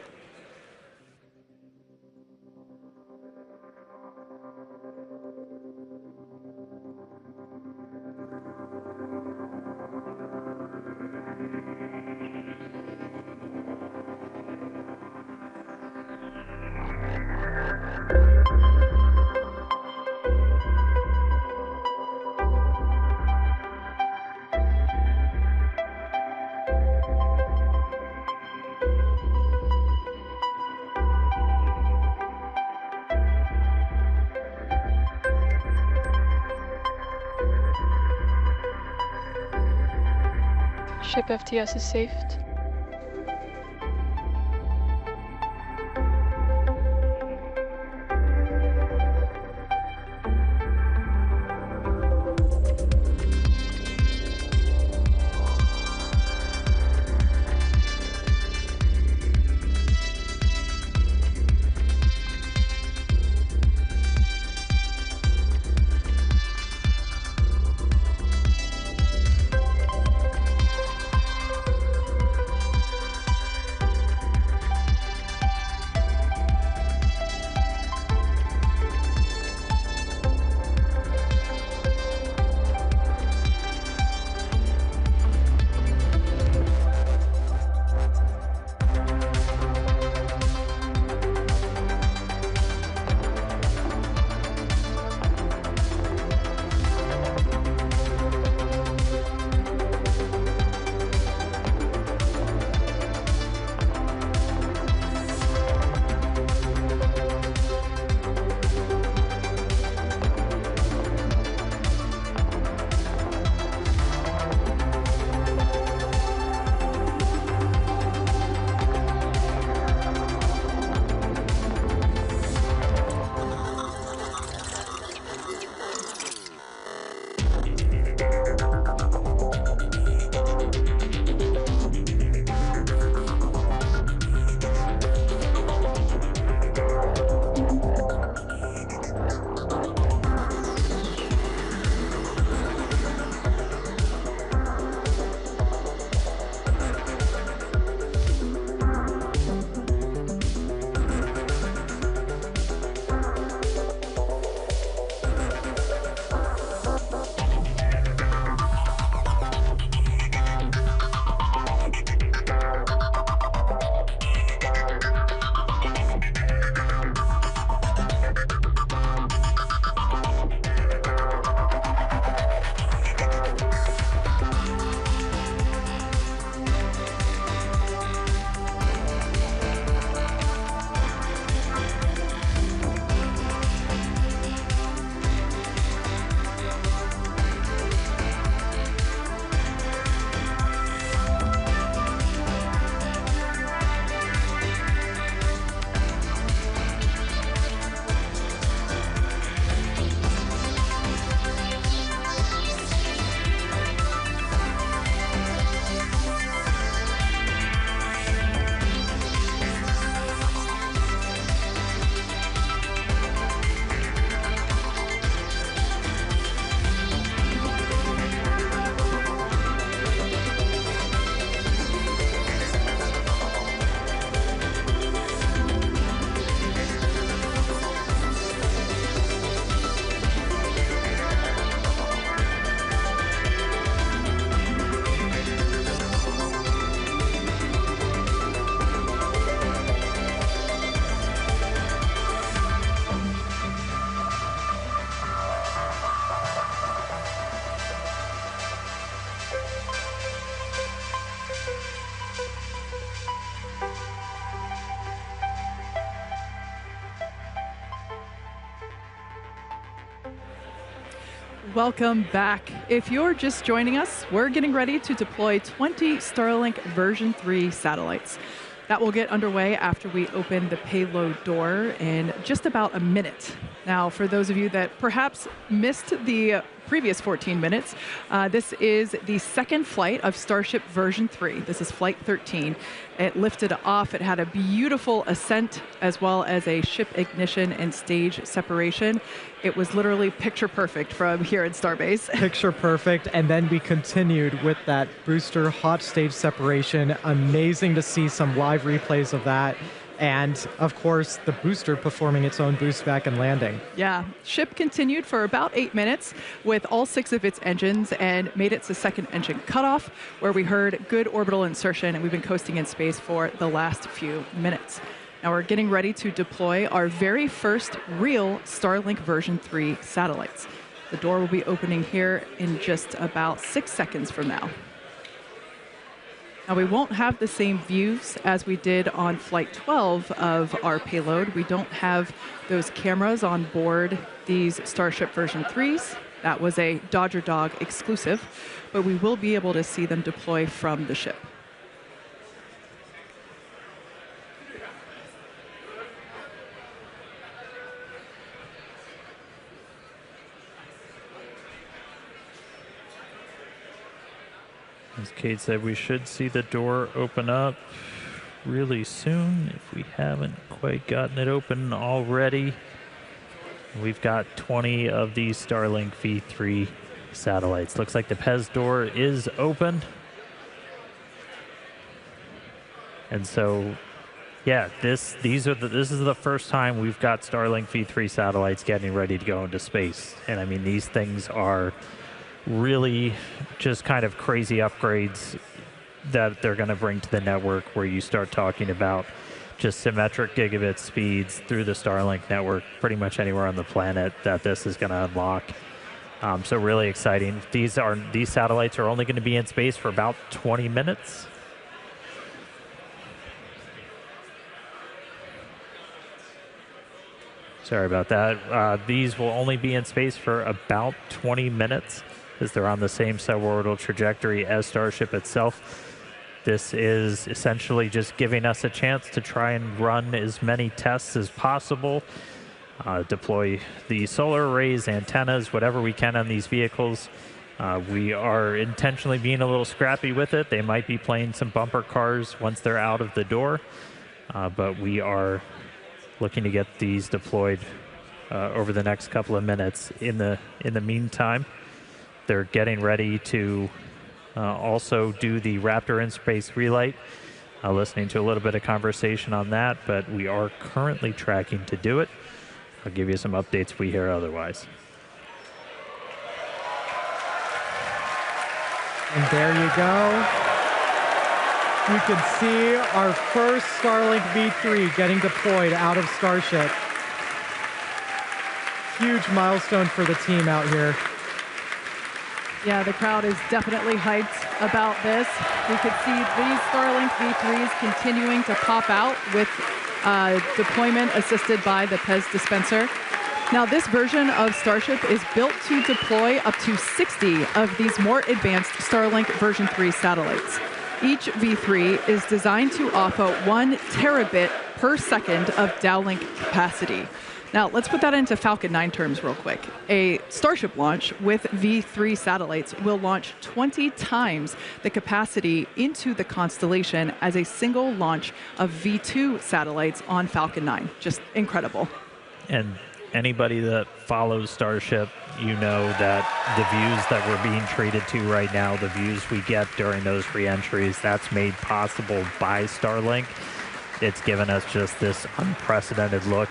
Ship FTS is saved. Welcome back. If you're just joining us, we're getting ready to deploy 20 Starlink version 3 satellites. That will get underway after we open the payload door in just about a minute. Now, for those of you that perhaps missed the previous 14 minutes, this is the second flight of Starship version 3. This is flight 13. It lifted off. It had a beautiful ascent as well as a ship ignition and stage separation. It was literally picture perfect from here at Starbase. Picture perfect, and then we continued with that booster hot stage separation. Amazing to see some live replays of that. And of course, the booster performing its own boost back and landing. Yeah, ship continued for about 8 minutes with all 6 of its engines and made it to second engine cutoff, where we heard good orbital insertion, and we've been coasting in space for the last few minutes. Now we're getting ready to deploy our very first real Starlink version 3 satellites. The door will be opening here in just about 6 seconds from now. Now, we won't have the same views as we did on Flight 12 of our payload. We don't have those cameras on board these Starship version 3s. That was a Dodger Dog exclusive, but we will be able to see them deploy from the ship. As Kate said, we should see the door open up really soon if we haven't quite gotten it open already. We've got 20 of these Starlink V3 satellites. Looks like the PEZ door is open. And so, yeah, this is the first time we've got Starlink V3 satellites getting ready to go into space. And I mean, these things are really just kind of crazy upgrades that they're going to bring to the network, where you start talking about just symmetric gigabit speeds through the Starlink network pretty much anywhere on the planet that this is going to unlock. So really exciting. These satellites are only going to be in space for about 20 minutes. Sorry about that. These will only be in space for about 20 minutes, as they're on the same suborbital trajectory as Starship itself. This is essentially just giving us a chance to try and run as many tests as possible, deploy the solar arrays, antennas, whatever we can on these vehicles. We are intentionally being a little scrappy with it. They might be playing some bumper cars once they're out of the door, but we are looking to get these deployed over the next couple of minutes. In the meantime, they're getting ready to also do the Raptor in-space relight. Listening to a little bit of conversation on that, but we are currently tracking to do it. I'll give you some updates if we hear otherwise. And there you go. You can see our first Starlink V3 getting deployed out of Starship. Huge milestone for the team out here. Yeah, the crowd is definitely hyped about this. We could see these Starlink V3s continuing to pop out with deployment assisted by the PEZ dispenser. Now, this version of Starship is built to deploy up to 60 of these more advanced Starlink version 3 satellites. Each V3 is designed to offer 1 terabit per second of downlink capacity. Now, let's put that into Falcon 9 terms real quick. A Starship launch with V3 satellites will launch 20 times the capacity into the constellation as a single launch of V2 satellites on Falcon 9. Just incredible. And anybody that follows Starship, you know that the views that we're being treated to right now, the views we get during those re-entries, that's made possible by Starlink. It's given us just this unprecedented look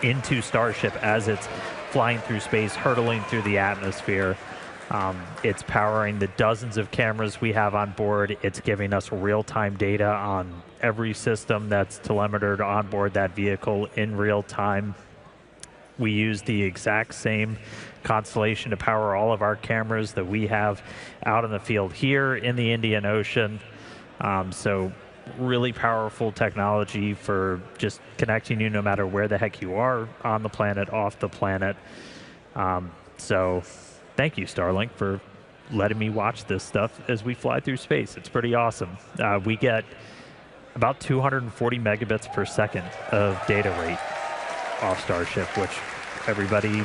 into Starship as it's flying through space, hurtling through the atmosphere. It's powering the dozens of cameras we have on board. It's giving us real-time data on every system that's telemetered on board that vehicle in real time. We use the exact same constellation to power all of our cameras that we have out in the field here in the Indian Ocean. So really powerful technology for just connecting you no matter where the heck you are on the planet, off the planet. So thank you, Starlink, for letting me watch this stuff as we fly through space. It's pretty awesome. We get about 240 megabits per second of data rate off Starship, which everybody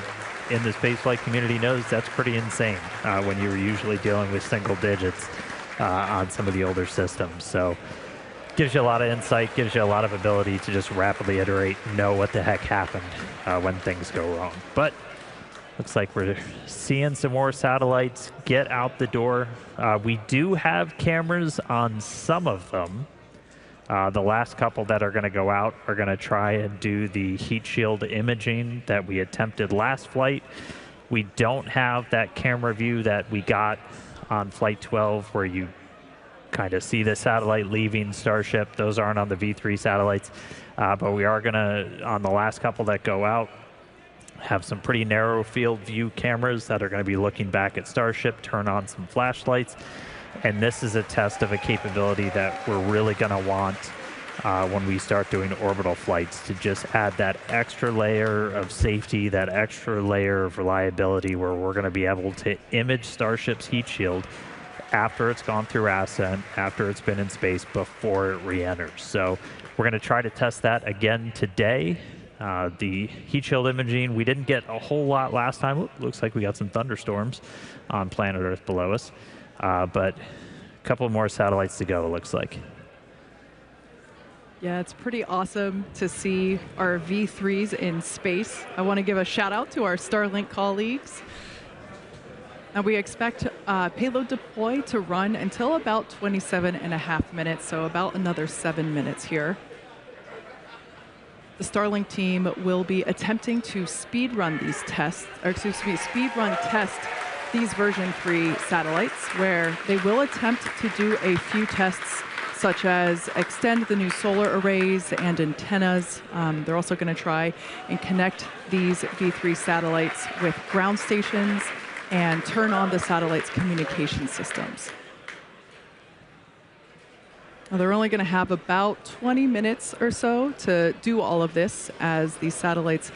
in the spaceflight community knows that's pretty insane when you're usually dealing with single digits on some of the older systems. So gives you a lot of insight, gives you a lot of ability to just rapidly iterate, know what the heck happened when things go wrong. But looks like we're seeing some more satellites get out the door. We do have cameras on some of them. The last couple that are going to go out are going to try and do the heat shield imaging that we attempted last flight. We don't have that camera view that we got on Flight 12 where you kind of see the satellite leaving Starship. Those aren't on the V3 satellites, but we are going to, on the last couple that go out, have some pretty narrow field view cameras that are going to be looking back at Starship, turn on some flashlights. And this is a test of a capability that we're really going to want when we start doing orbital flights, to just add that extra layer of safety, that extra layer of reliability, where we're going to be able to image Starship's heat shield after it's gone through ascent, after it's been in space, before it re-enters. So we're going to try to test that again today. The heat shield imaging, we didn't get a whole lot last time. Ooh, looks like we got some thunderstorms on planet Earth below us. But a couple more satellites to go, it looks like. Yeah, it's pretty awesome to see our V3s in space. I want to give a shout out to our Starlink colleagues. And we expect payload deploy to run until about 27.5 minutes, so about another 7 minutes here. The Starlink team will be attempting to speed run these tests, or excuse me, speed run test these version 3 satellites, where they will attempt to do a few tests, such as extend the new solar arrays and antennas. They're also going to try and connect these V3 satellites with ground stations and turn on the satellite's communication systems. Now, they're only going to have about 20 minutes or so to do all of this, as these satellites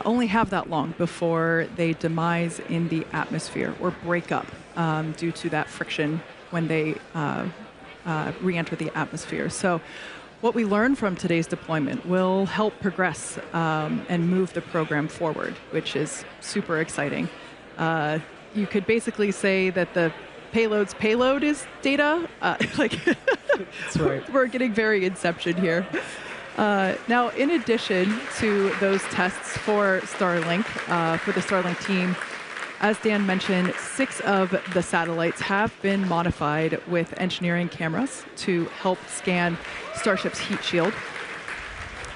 only have that long before they demise in the atmosphere or break up due to that friction when they re-enter the atmosphere. So what we learn from today's deployment will help progress and move the program forward, which is super exciting. You could basically say that the payload's payload is data. That's right. We're getting very Inception here. Now, in addition to those tests for Starlink, for the Starlink team, as Dan mentioned, 6 of the satellites have been modified with engineering cameras to help scan Starship's heat shield.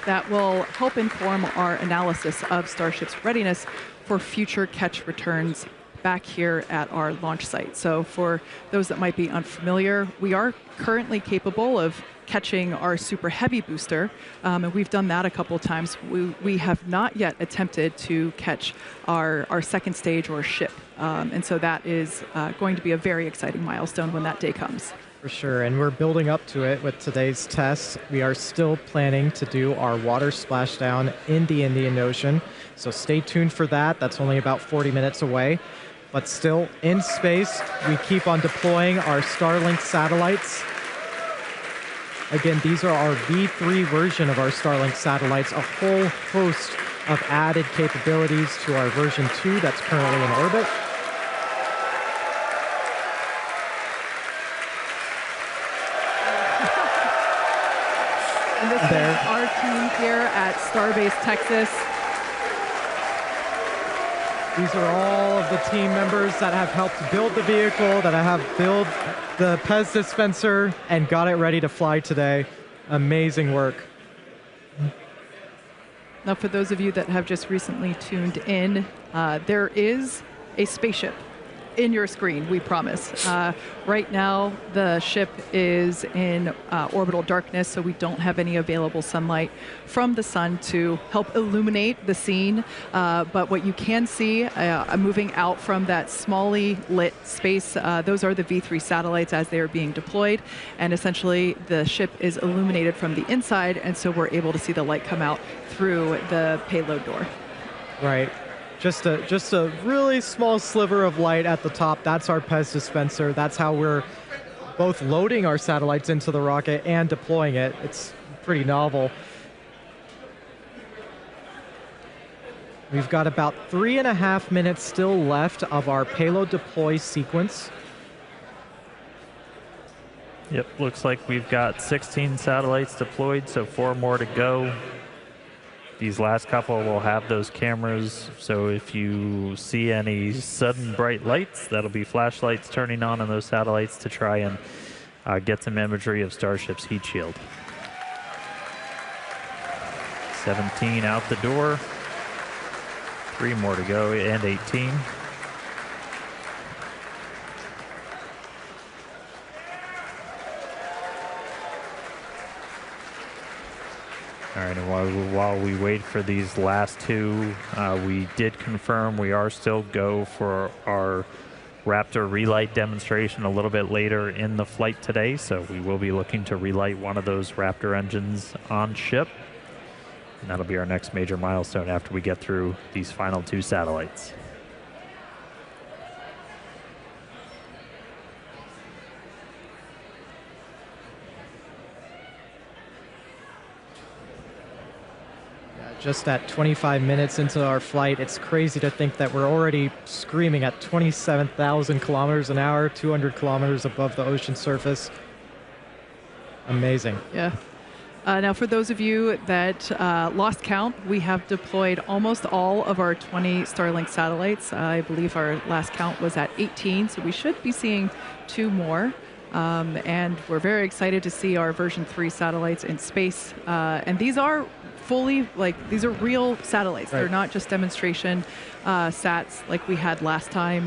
That will help inform our analysis of Starship's readiness for future catch returns back here at our launch site. So for those that might be unfamiliar, we are currently capable of catching our super heavy booster, and we've done that a couple of times. We have not yet attempted to catch our second stage or ship, and so that is going to be a very exciting milestone when that day comes. For sure, and we're building up to it with today's tests. We are still planning to do our water splashdown in the Indian Ocean, so stay tuned for that. That's only about 40 minutes away. But still, in space, we keep on deploying our Starlink satellites. Again, these are our V3 version of our Starlink satellites, a whole host of added capabilities to our version 2 that's currently in orbit. And this is our team here at Starbase, Texas. These are all of the team members that have helped build the vehicle, that have built the Pez dispenser, and got it ready to fly today. Amazing work. Now, for those of you that have just recently tuned in, there is a spaceship in your screen, we promise. Right now, the ship is in orbital darkness, so we don't have any available sunlight from the sun to help illuminate the scene. But what you can see moving out from that smally lit space, those are the V3 satellites as they are being deployed. And essentially, the ship is illuminated from the inside, and so we're able to see the light come out through the payload door. Right. Just a really small sliver of light at the top. That's our Pez dispenser. That's how we're both loading our satellites into the rocket and deploying it. It's pretty novel. We've got about 3.5 minutes still left of our payload deploy sequence. Yep, looks like we've got 16 satellites deployed, so 4 more to go. These last couple will have those cameras, so if you see any sudden bright lights, that'll be flashlights turning on those satellites to try and get some imagery of Starship's heat shield. 17 out the door. 3 more to go, and 18. All right, and while we wait for these last 2, we did confirm we are still go for our Raptor relight demonstration a little bit later in the flight today, so we will be looking to relight one of those Raptor engines on ship. And that'll be our next major milestone after we get through these final 2 satellites. Just at 25 minutes into our flight, it's crazy to think that we're already screaming at 27,000 kilometers an hour, 200 kilometers above the ocean surface. Amazing. Yeah. Now, for those of you that lost count, we have deployed almost all of our 20 Starlink satellites. I believe our last count was at 18, so we should be seeing 2 more. And we're very excited to see our version 3 satellites in space. And these are fully, these are real satellites. Right. They're not just demonstration sats like we had last time.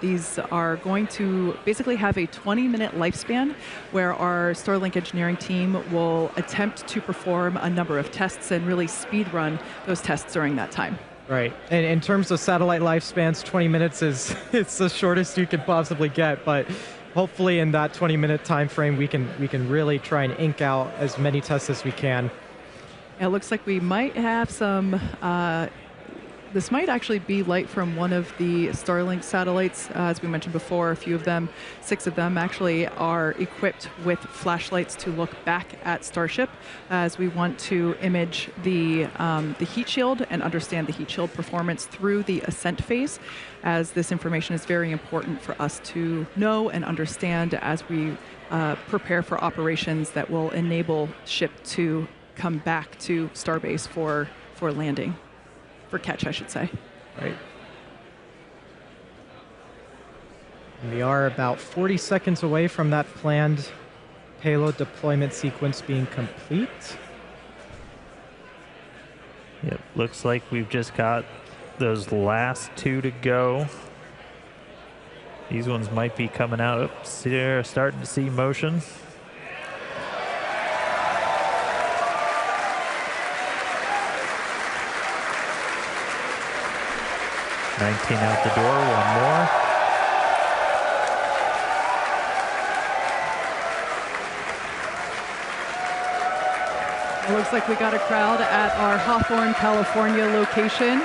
These are going to basically have a 20-minute lifespan where our Starlink engineering team will attempt to perform a number of tests and really speed run those tests during that time. Right. And in terms of satellite lifespans, 20 minutes is it's the shortest you can possibly get, but hopefully in that 20-minute time frame we can really try and ink out as many tests as we can. It looks like we might have some, this might actually be light from one of the Starlink satellites. As we mentioned before, a few of them, 6 of them actually are equipped with flashlights to look back at Starship as we want to image the heat shield and understand the heat shield performance through the ascent phase, as this information is very important for us to know and understand as we prepare for operations that will enable ship to come back to Starbase for landing, for catch, I should say. Right. And we are about 40 seconds away from that planned payload deployment sequence being complete. Yep, looks like we've just got those last 2 to go. These ones might be coming out. Oops, they're starting to see motion. 19 out the door, 1 more. It looks like we got a crowd at our Hawthorne, California location.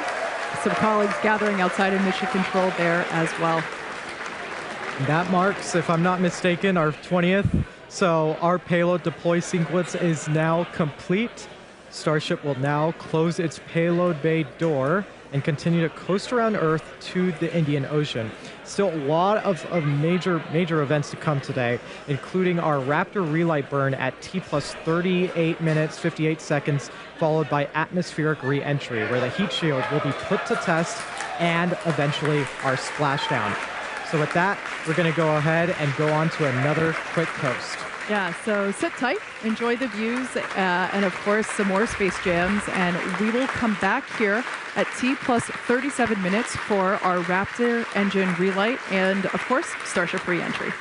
Some colleagues gathering outside of Mission Control there as well. That marks, if I'm not mistaken, our 20th. So our payload deploy sequence is now complete. Starship will now close its payload bay door and continue to coast around Earth to the Indian Ocean. Still a lot of major events to come today, including our Raptor relight burn at T plus 38 minutes, 58 seconds, followed by atmospheric re-entry, where the heat shield will be put to test, and eventually our splashdown. So with that, we're gonna go ahead and go on to another quick coast. Yeah, so sit tight, enjoy the views, and of course some more space jams, and we will come back here at T plus 37 minutes for our Raptor engine relight and of course Starship re-entry.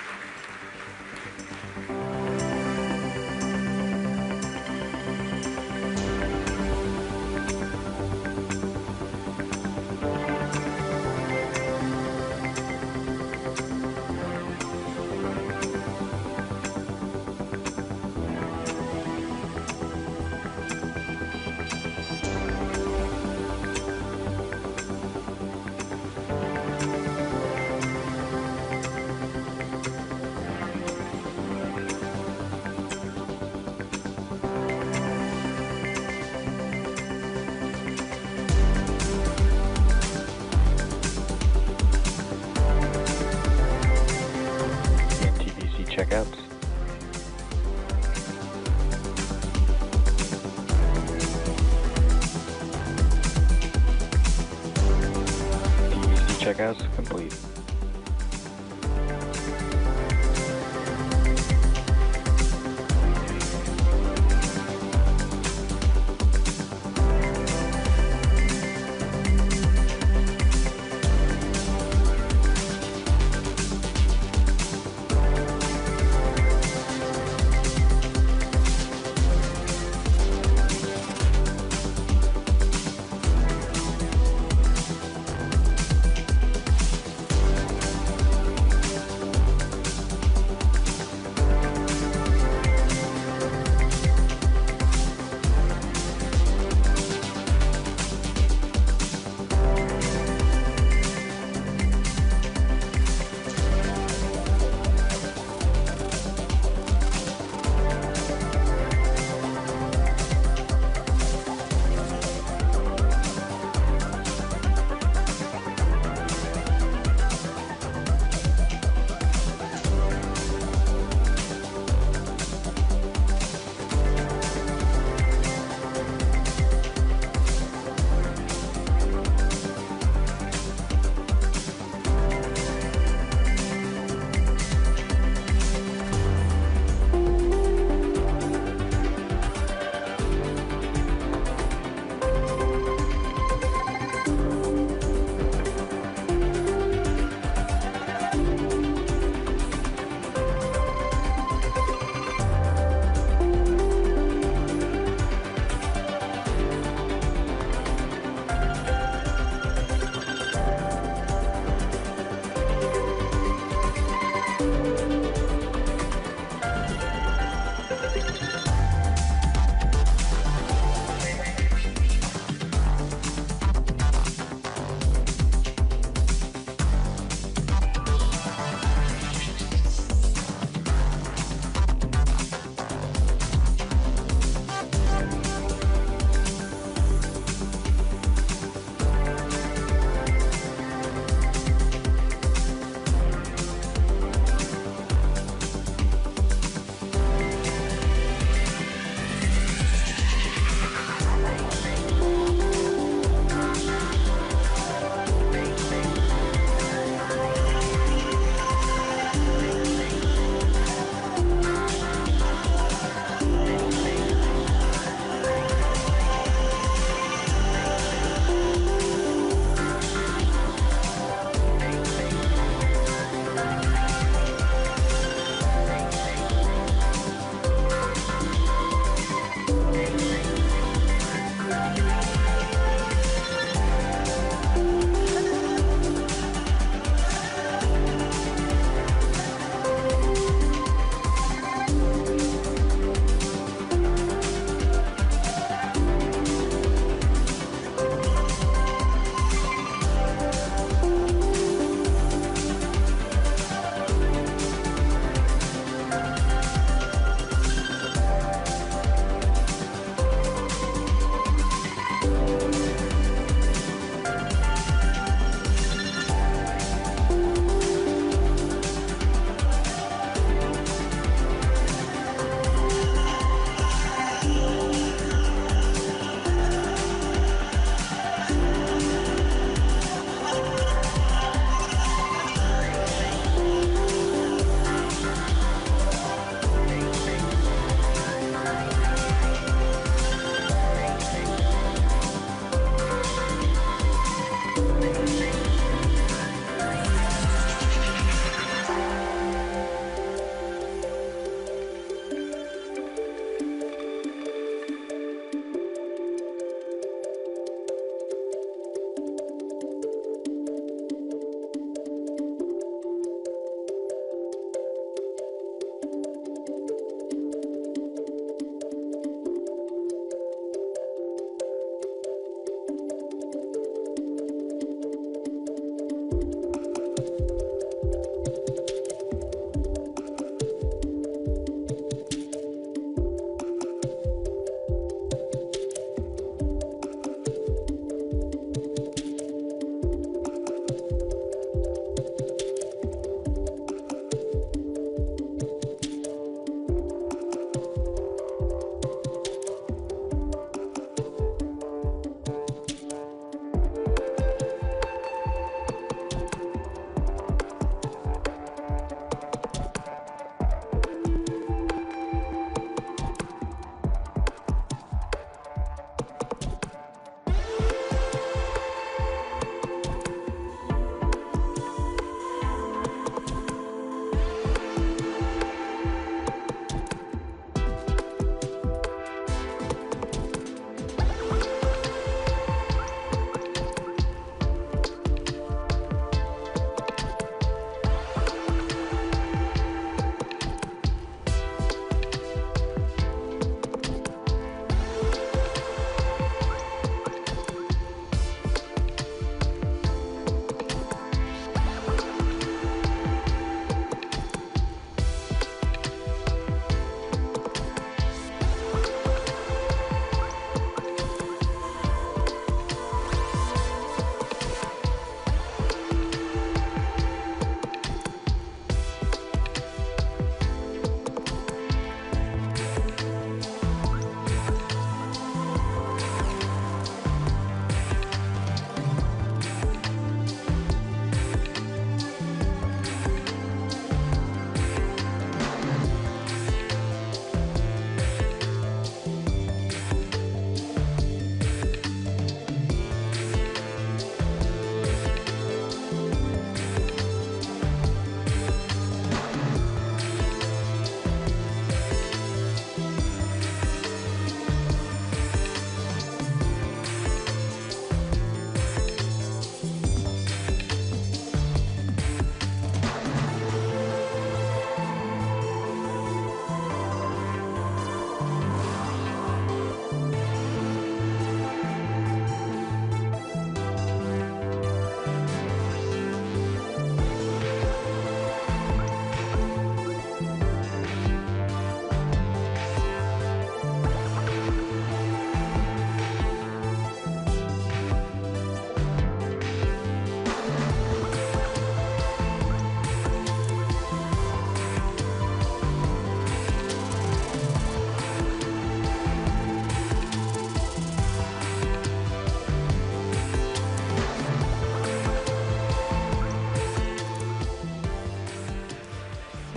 checkouts complete.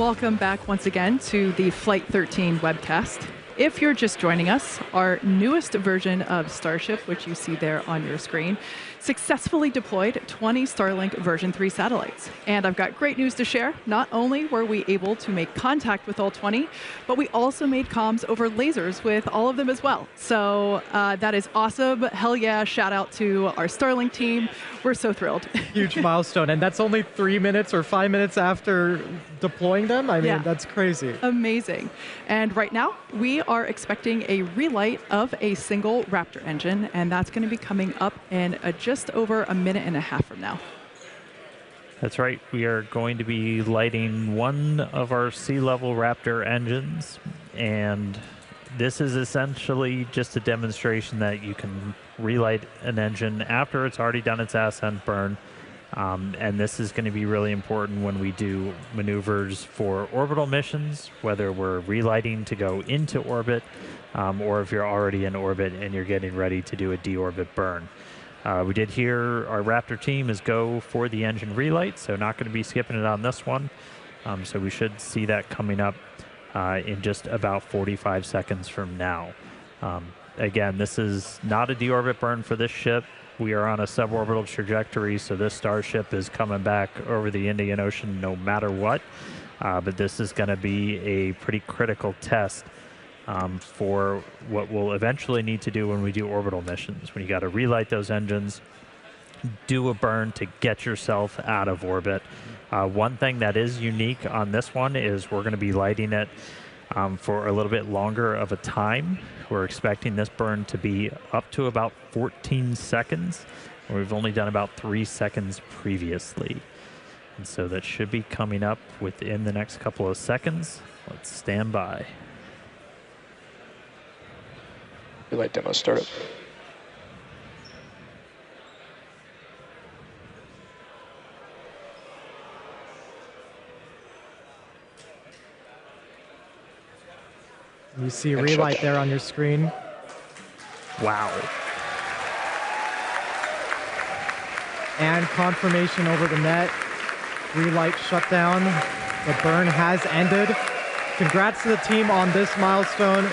Welcome back once again to the Flight 13 webcast. If you're just joining us, our newest version of Starship, which you see there on your screen, successfully deployed 20 Starlink version 3 satellites. And I've got great news to share. Not only were we able to make contact with all 20, but we also made comms over lasers with all of them as well. So that is awesome. Hell yeah, shout out to our Starlink team. We're so thrilled. Huge milestone. And that's only 3 minutes or 5 minutes after deploying them? I mean, Yeah. That's crazy. Amazing. And right now, we are expecting a relight of a single Raptor engine, and that's going to be coming up in just over a minute and a half from now. That's right. We are going to be lighting one of our sea-level Raptor engines, and this is essentially just a demonstration that you can relight an engine after it's already done its ascent burn. And this is going to be really important when we do maneuvers for orbital missions, whether we're relighting to go into orbit, or if you're already in orbit and you're getting ready to do a deorbit burn. We did hear our Raptor team is go for the engine relight, so not going to be skipping it on this one. So we should see that coming up in just about 45 seconds from now. Again, this is not a deorbit burn for this ship. We are on a suborbital trajectory, so this Starship is coming back over the Indian Ocean no matter what. But this is going to be a pretty critical test for what we'll eventually need to do when we do orbital missions. When you got to relight those engines, do a burn to get yourself out of orbit. One thing that is unique on this one is we're going to be lighting it for a little bit longer of a time. We're expecting this burn to be up to about 14 seconds. We've only done about 3 seconds previously. And so that should be coming up within the next couple of seconds. Let's stand by. Relight demo startup. You see relight there on your screen. Wow. And confirmation over the net. Relight shutdown. The burn has ended. Congrats to the team on this milestone.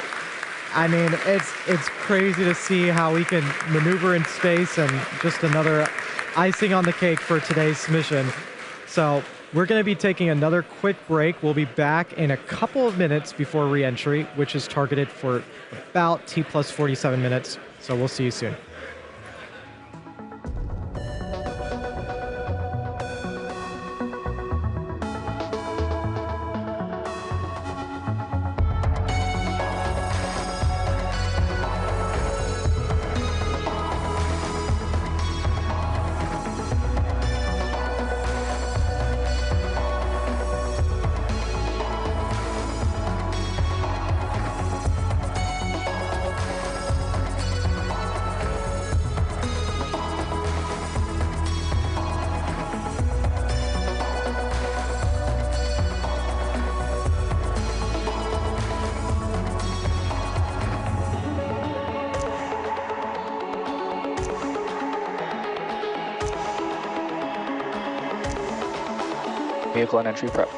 I mean, it's crazy to see how we can maneuver in space, and just another icing on the cake for today's mission. So we're going to be taking another quick break. We'll be back in a couple of minutes before re-entry, which is targeted for about T plus 47 minutes. So we'll see you soon. Vehicle and entry prep.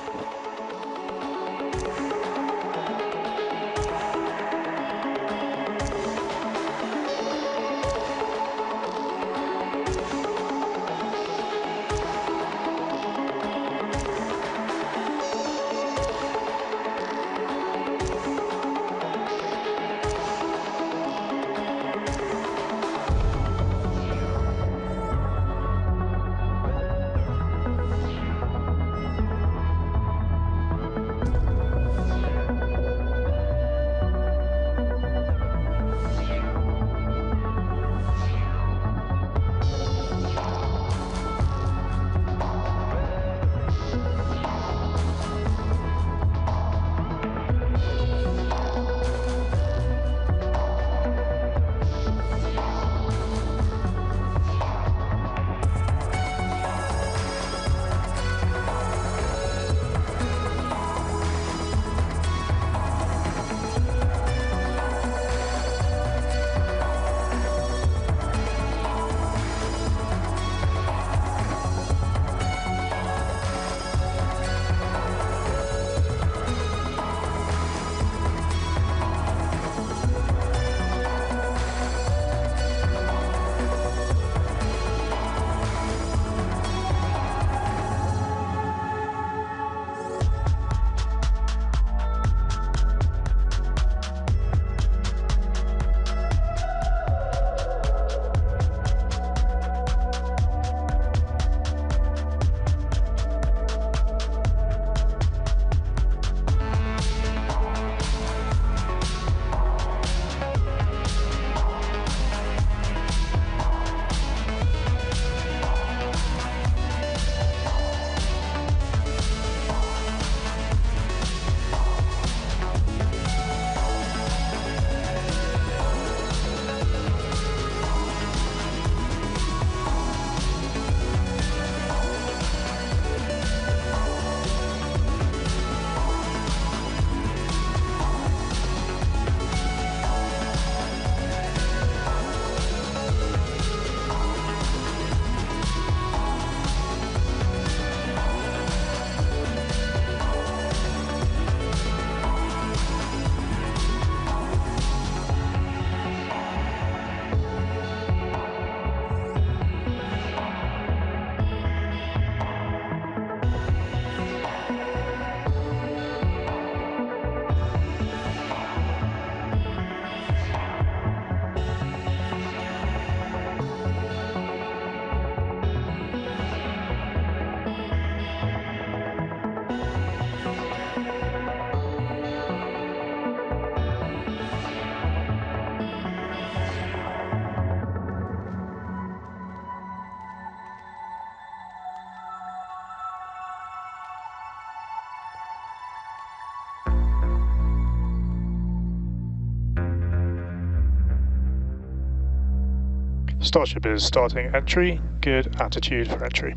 Starship is starting entry. Good attitude for entry.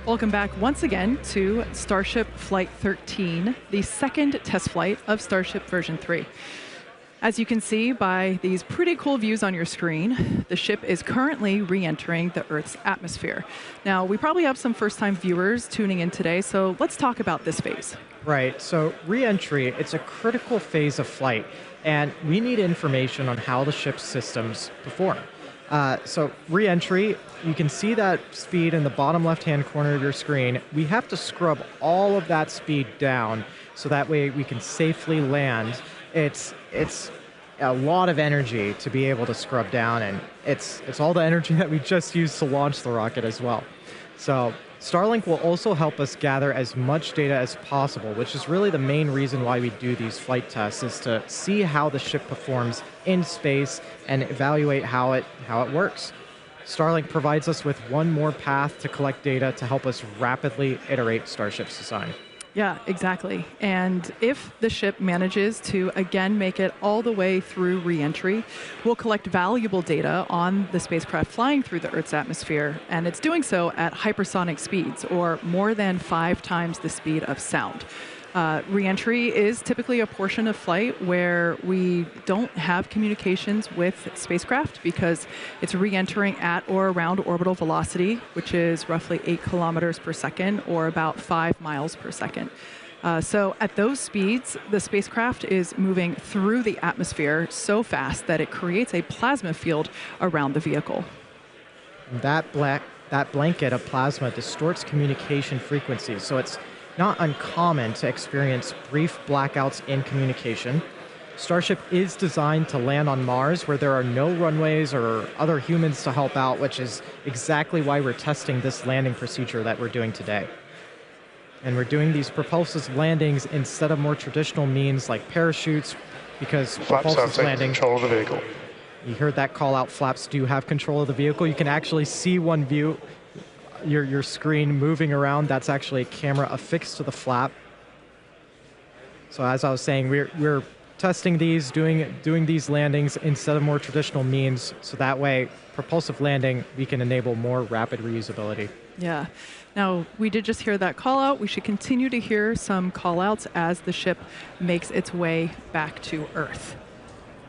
Welcome back once again to Starship Flight 13, the second test flight of Starship version 3. As you can see by these pretty cool views on your screen, the ship is currently re-entering the Earth's atmosphere. Now, we probably have some first-time viewers tuning in today, so let's talk about this phase. Right, so re-entry, it's a critical phase of flight, and we need information on how the ship's systems perform. So re-entry, you can see that speed in the bottom left-hand corner of your screen. We have to scrub all of that speed down so that way we can safely land. It's a lot of energy to be able to scrub down, and it's all the energy that we just used to launch the rocket as well. So Starlink will also help us gather as much data as possible, which is really the main reason why we do these flight tests, is to see how the ship performs in space and evaluate how it works. Starlink provides us with one more path to collect data to help us rapidly iterate Starship's design. Yeah, exactly. And if the ship manages to again make it all the way through re-entry, we'll collect valuable data on the spacecraft flying through the Earth's atmosphere, and it's doing so at hypersonic speeds, or more than 5 times the speed of sound. Re-entry is typically a portion of flight where we don't have communications with spacecraft because it's re-entering at or around orbital velocity, which is roughly 8 kilometers per second or about 5 miles per second. So at those speeds, the spacecraft is moving through the atmosphere so fast that it creates a plasma field around the vehicle. That blanket of plasma distorts communication frequencies, so it's not uncommon to experience brief blackouts in communication. Starship is designed to land on Mars where there are no runways or other humans to help out, which is exactly why we're testing this landing procedure that we're doing today. And we're doing these propulsive landings instead of more traditional means like parachutes, because propulsive landing... control of the vehicle. You heard that call out, flaps do have control of the vehicle. You can actually see one view, your screen moving around. That's actually a camera affixed to the flap. So as I was saying, we're testing these, doing these landings instead of more traditional means, so that way propulsive landing, we can enable more rapid reusability. Yeah. Now, we did just hear that call out. We should continue to hear some call outs as the ship makes its way back to Earth.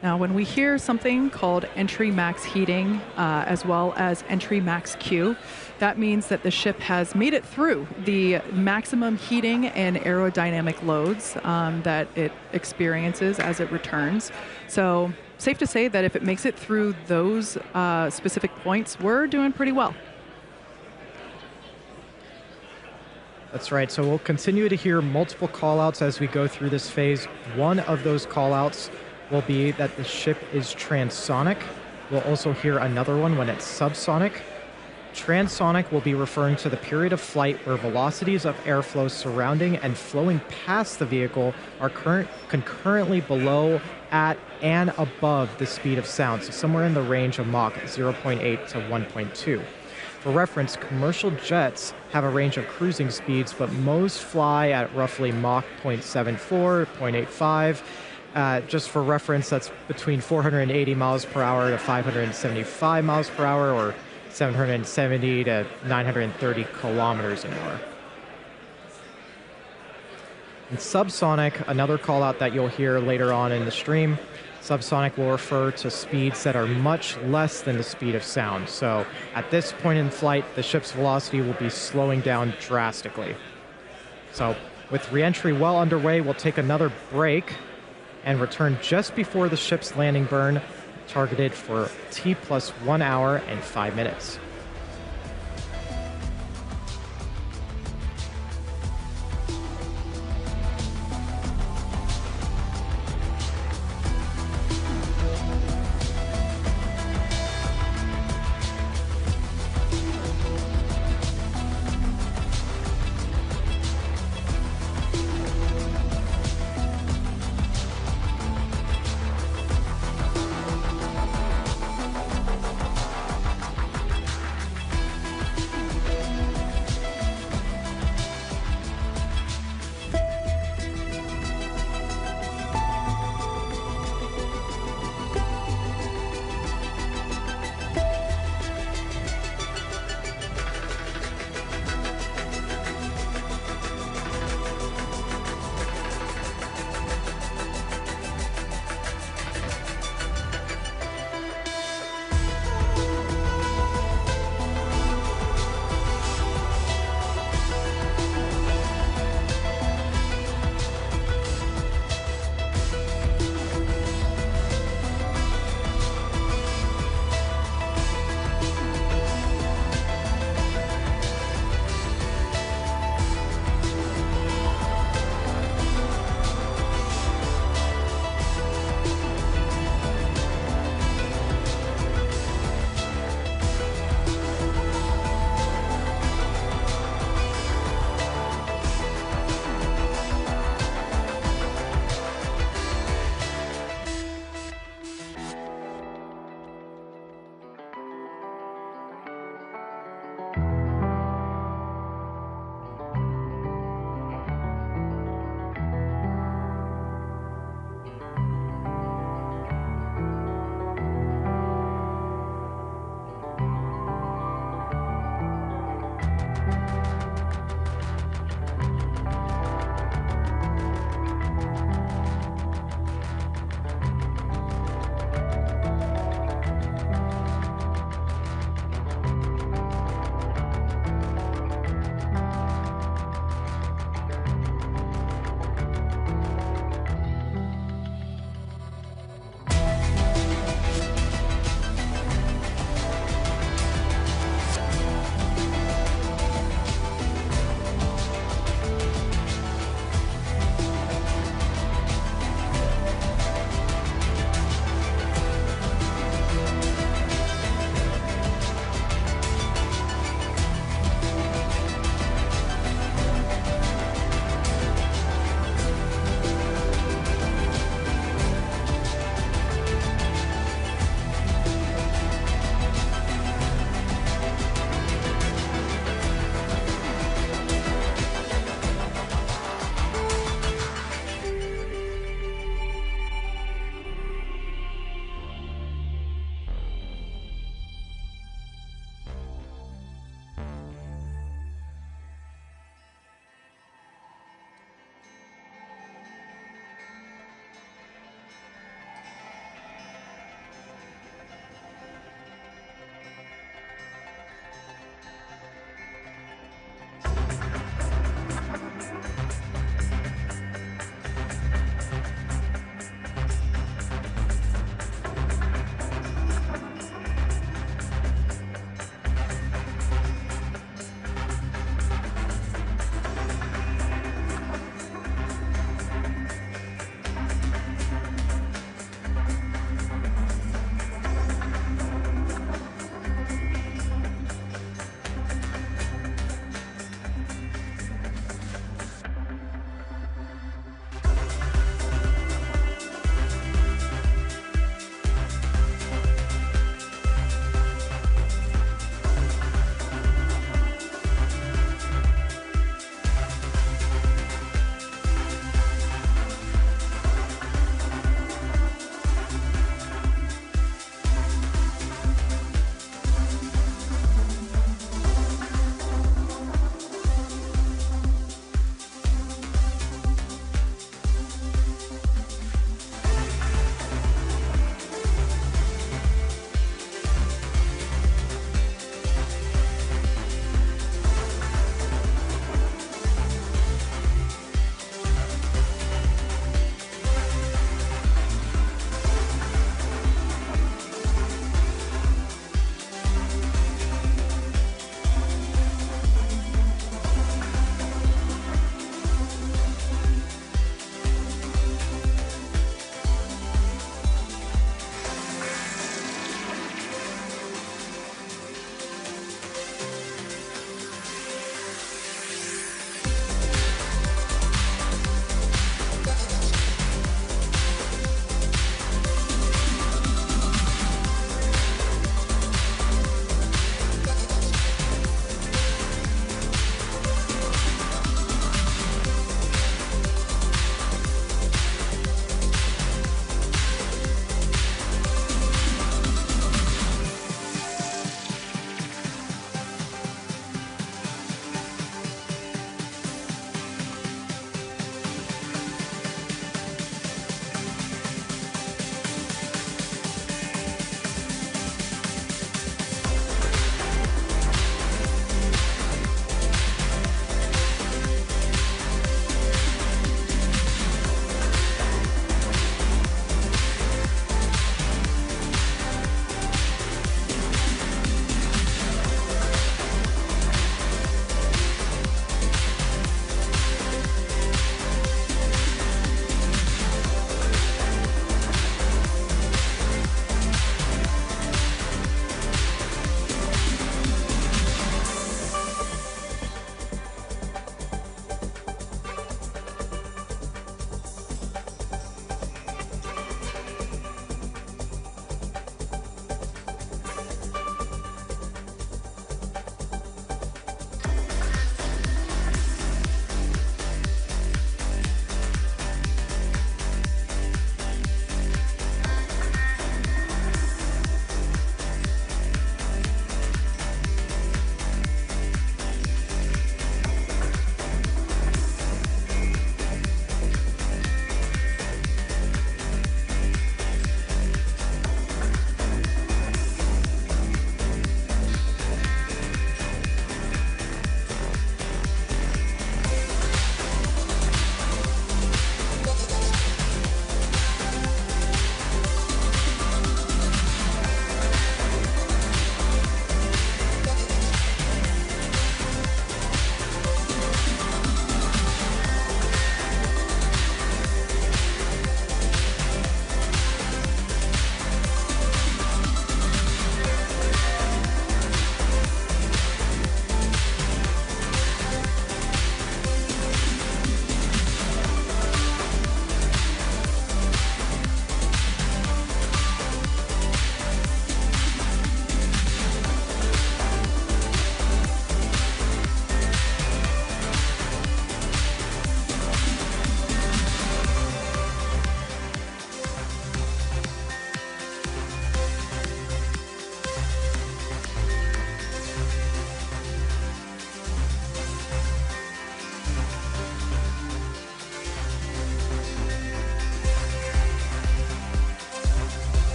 Now, when we hear something called entry max heating, as well as entry max Q, that means that the ship has made it through the maximum heating and aerodynamic loads that it experiences as it returns. So, safe to say that if it makes it through those specific points, we're doing pretty well. That's right. So we'll continue to hear multiple callouts as we go through this phase. One of those callouts will be that the ship is transonic. We'll also hear another one when it's subsonic. Transonic will be referring to the period of flight where velocities of airflow surrounding and flowing past the vehicle are concurrently below, at, and above the speed of sound, so somewhere in the range of Mach 0.8 to 1.2. For reference, commercial jets have a range of cruising speeds, but most fly at roughly Mach 0.74, 0.85. Just for reference, that's between 480 miles per hour to 575 miles per hour, or 770 to 930 kilometers an hour. And subsonic, another call out that you'll hear later on in the stream, subsonic will refer to speeds that are much less than the speed of sound. So at this point in flight, the ship's velocity will be slowing down drastically. So with re-entry well underway, we'll take another break. and return just before the ship's landing burn, targeted for T plus 1 hour and 5 minutes.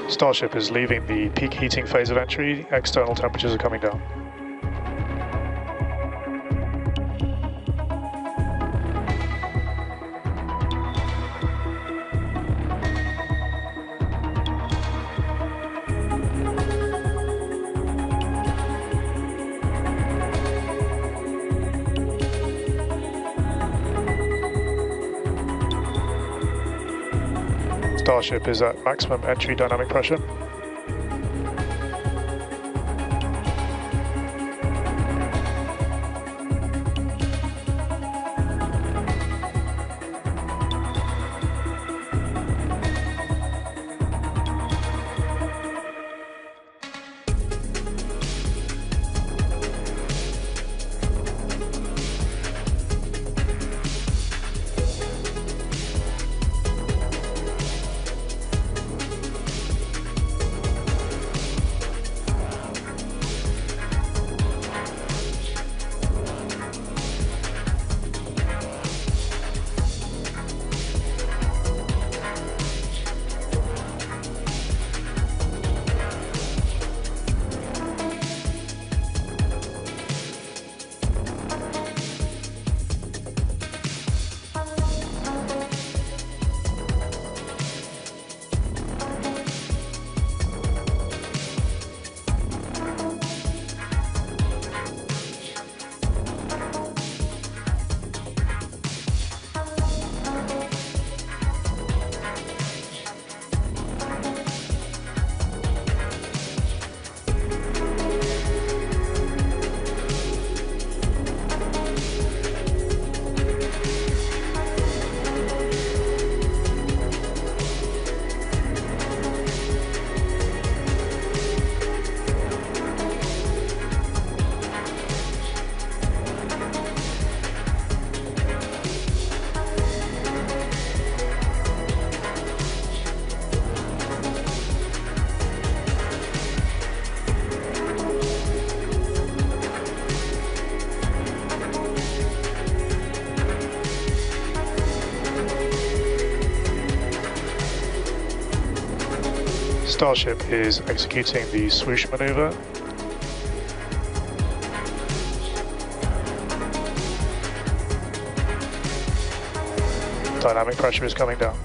Starship is leaving the peak heating phase of entry. External temperatures are coming down. Starship is at maximum entry dynamic pressure. Starship is executing the swoosh maneuver. Dynamic pressure is coming down.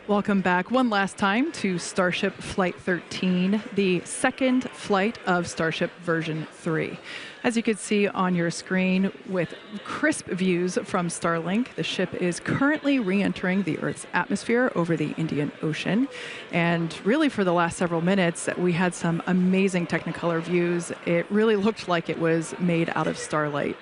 Welcome back one last time to Starship Flight 13, the second flight of Starship version 3. As you can see on your screen with crisp views from Starlink, the ship is currently re-entering the Earth's atmosphere over the Indian Ocean. And really for the last several minutes, we had some amazing Technicolor views. It really looked like it was made out of starlight.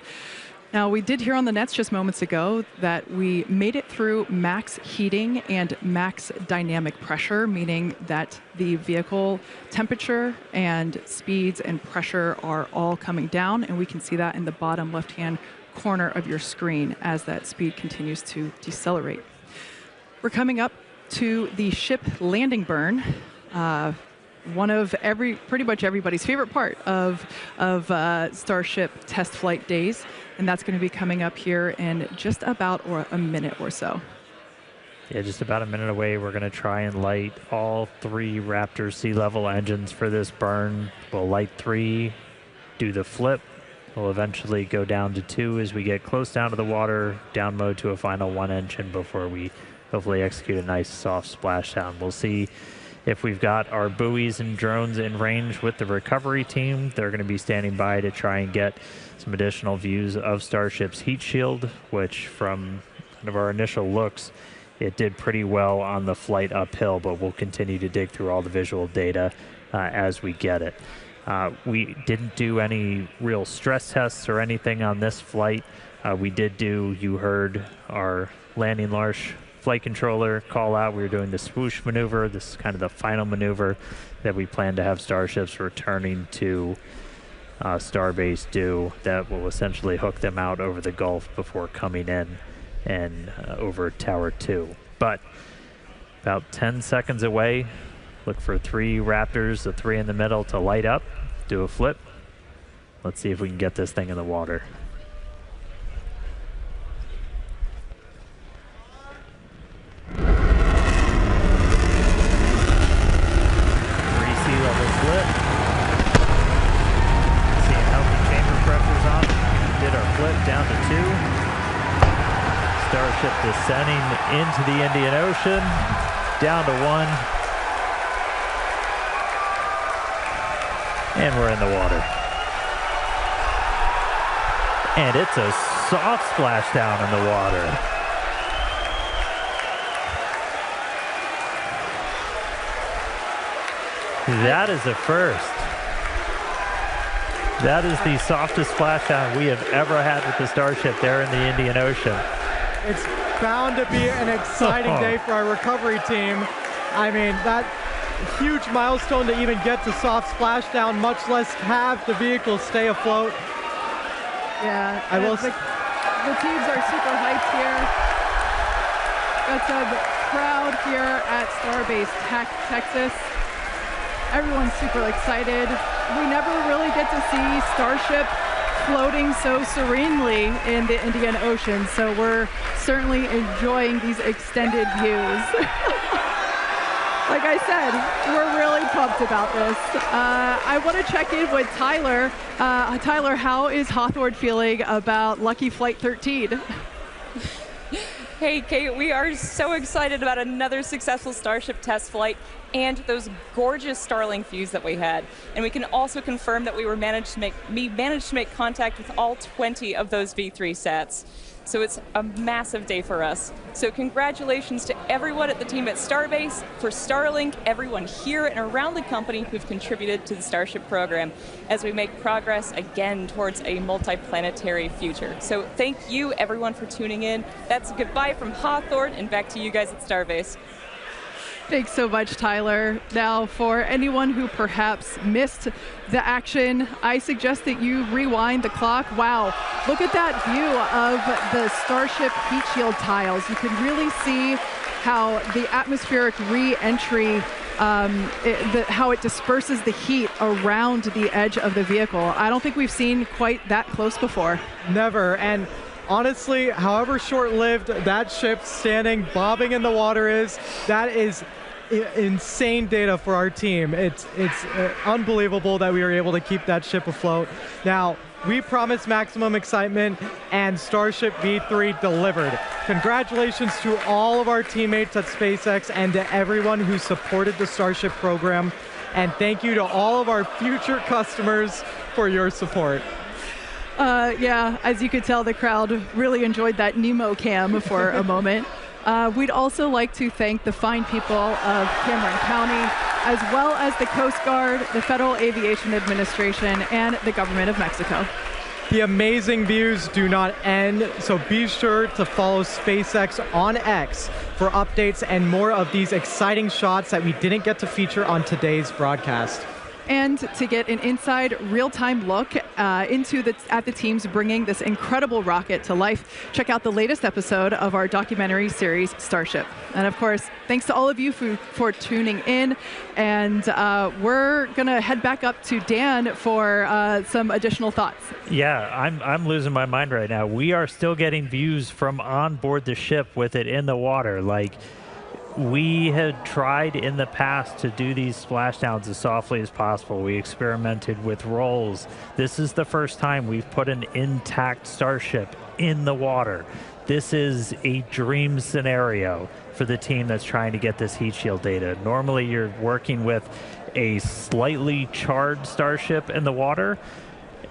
Now, we did hear on the nets just moments ago that we made it through max heating and max dynamic pressure, meaning that the vehicle temperature and speeds and pressure are all coming down, and we can see that in the bottom left-hand corner of your screen as that speed continues to decelerate. We're coming up to the ship landing burn. One of pretty much everybody's favorite part of Starship test flight days, and that's going to be coming up here in just about a minute or so. Yeah, just about a minute away. We're going to try and light all 3 Raptor sea level engines for this burn. We'll light 3, do the flip. We'll eventually go down to 2 as we get close down to the water, down mode to a final 1 engine before we hopefully execute a nice soft splashdown. We'll see if we've got our buoys and drones in range with the recovery team. They're going to be standing by to try and get some additional views of Starship's heat shield, which from kind of our initial looks, it did pretty well on the flight uphill, but we'll continue to dig through all the visual data as we get it. We didn't do any real stress tests or anything on this flight. We did do, you heard our landing Larsh flight controller call out. We were doing the swoosh maneuver. This is kind of the final maneuver that we plan to have Starships returning to Starbase do. That will essentially hook them out over the Gulf before coming in and over Tower 2. But about 10 seconds away, look for 3 Raptors, the 3 in the middle, to light up, do a flip. Let's see if we can get this thing in the water. Starship descending into the Indian Ocean, down to 1. And we're in the water. And it's a soft splashdown in the water. That is a first. That is the softest splashdown we have ever had with the Starship there in the Indian Ocean. It's bound to be an exciting day for our recovery team. I mean, that huge milestone to even get to soft splashdown, much less have the vehicle stay afloat. Yeah, the teams are super hyped here. Got some crowd here at Starbase, Texas. Everyone's super excited. We never really get to see Starship floating so serenely in the Indian Ocean, so we're certainly enjoying these extended views. Like I said, we're really pumped about this. I want to check in with Tyler. Tyler, how is Hawthorne feeling about Lucky Flight 13? Hey, Kate, we are so excited about another successful Starship test flight and those gorgeous Starlink views that we had. And we can also confirm that we managed to make contact with all 20 of those V3 sats. So it's a massive day for us. So congratulations to everyone at the team at Starbase, for Starlink, everyone here and around the company who've contributed to the Starship program as we make progress again towards a multi-planetary future. So thank you everyone for tuning in. That's a goodbye from Hawthorne and back to you guys at Starbase. Thanks so much, Tyler. Now, for anyone who perhaps missed the action, I suggest that you rewind the clock. Wow, look at that view of the Starship heat shield tiles. You can really see how the atmospheric re-entry, how it disperses the heat around the edge of the vehicle. I don't think we've seen quite that close before. Never. And honestly, however short-lived that ship standing, bobbing in the water is, that is insane data for our team. It's unbelievable that we were able to keep that ship afloat. Now, we promised maximum excitement, and Starship V3 delivered. Congratulations to all of our teammates at SpaceX and to everyone who supported the Starship program. And thank you to all of our future customers for your support. Yeah, as you could tell, the crowd really enjoyed that Nemo cam for a moment. We'd also like to thank the fine people of Cameron County, as well as the Coast Guard, the Federal Aviation Administration, and the Government of Mexico. The amazing views do not end, so be sure to follow SpaceX on X for updates and more of these exciting shots that we didn't get to feature on today's broadcast. And to get an inside real-time look at the teams bringing this incredible rocket to life, check out the latest episode of our documentary series, Starship. And of course, thanks to all of you for tuning in. And we're going to head back up to Dan for some additional thoughts. Yeah, I'm losing my mind right now. We are still getting views from on board the ship with it in the water. Like, we had tried in the past to do these splashdowns as softly as possible. We experimented with rolls. This is the first time we've put an intact Starship in the water. This is a dream scenario for the team that's trying to get this heat shield data. Normally you're working with a slightly charred Starship in the water,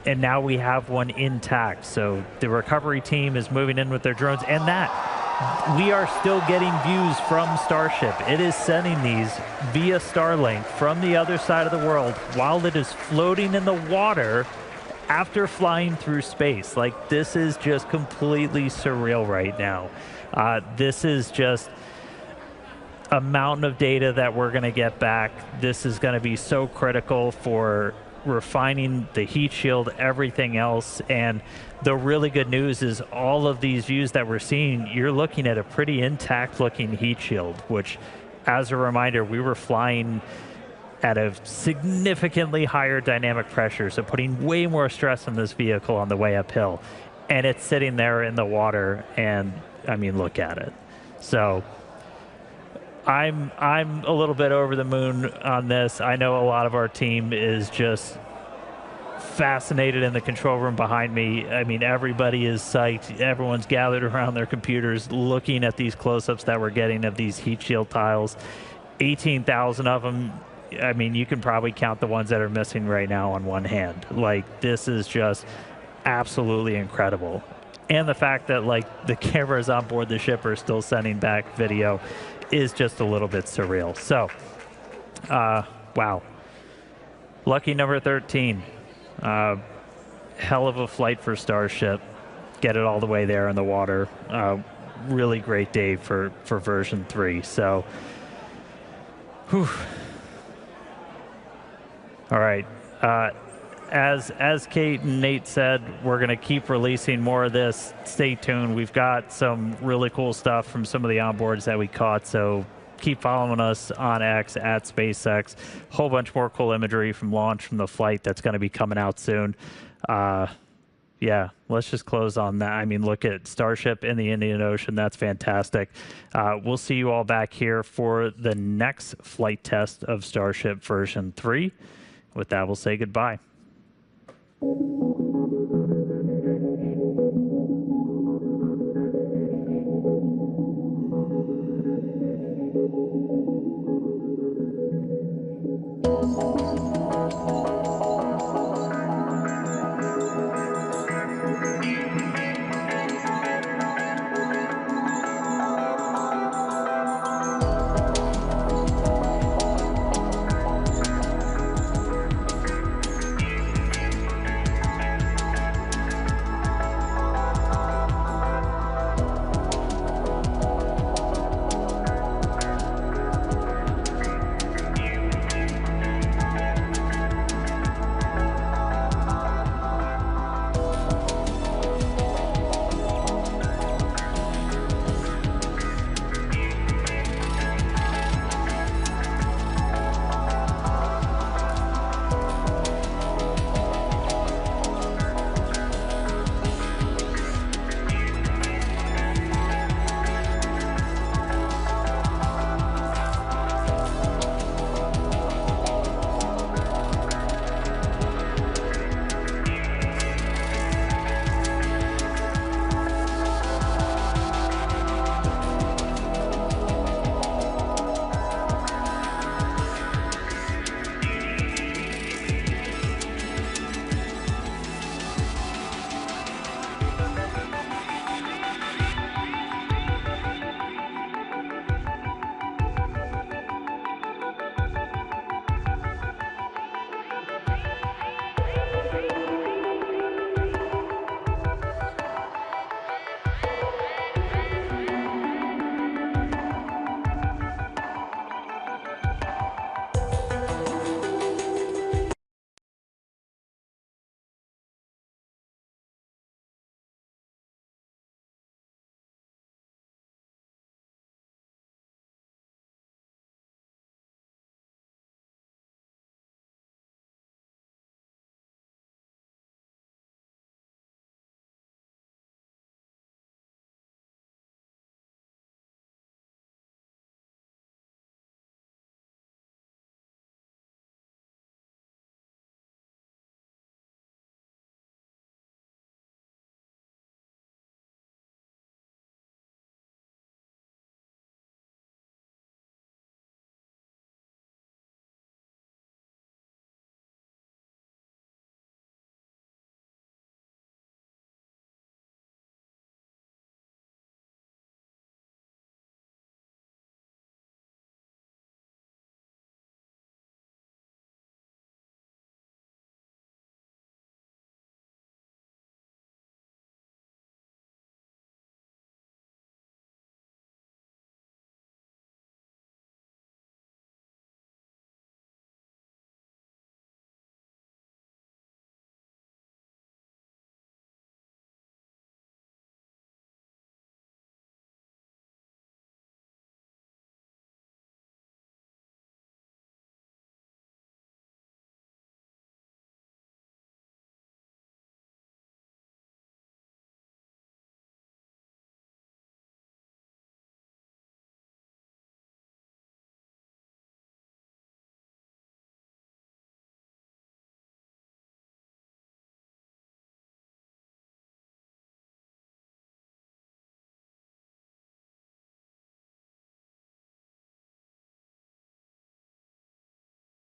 and now we have one intact. So the recovery team is moving in with their drones, and we are still getting views from Starship. It is sending these via Starlink from the other side of the world while it is floating in the water after flying through space. Like, this is just completely surreal right now. This is just a mountain of data that we're going to get back. This is going to be so critical for refining the heat shield, everything else. And the really good news is all of these views that we're seeing, you're looking at a pretty intact looking heat shield, which, as a reminder, we were flying at a significantly higher dynamic pressure, so putting way more stress on this vehicle on the way uphill. And it's sitting there in the water, and I mean, look at it. So I'm a little bit over the moon on this. I know a lot of our team is just fascinated in the control room behind me. I mean, everybody is psyched. Everyone's gathered around their computers looking at these close-ups that we're getting of these heat shield tiles. 18,000 of them. I mean, you can probably count the ones that are missing right now on one hand. Like, this is just absolutely incredible. And the fact that, like, the cameras on board the ship are still sending back video is just a little bit surreal. So, wow. Lucky number 13. Hell of a flight for Starship. Get it all the way there in the water. Really great day for version 3. So, whew. All right. As Kate and Nate said, we're going to keep releasing more of this. Stay tuned. We've got some really cool stuff from some of the onboards that we caught. So keep following us on X at SpaceX. Whole bunch more cool imagery from launch, from the flight that's going to be coming out soon. Yeah, let's just close on that. I mean, look at Starship in the Indian Ocean. That's fantastic. We'll see you all back here for the next flight test of Starship version 3. With that, we'll say goodbye.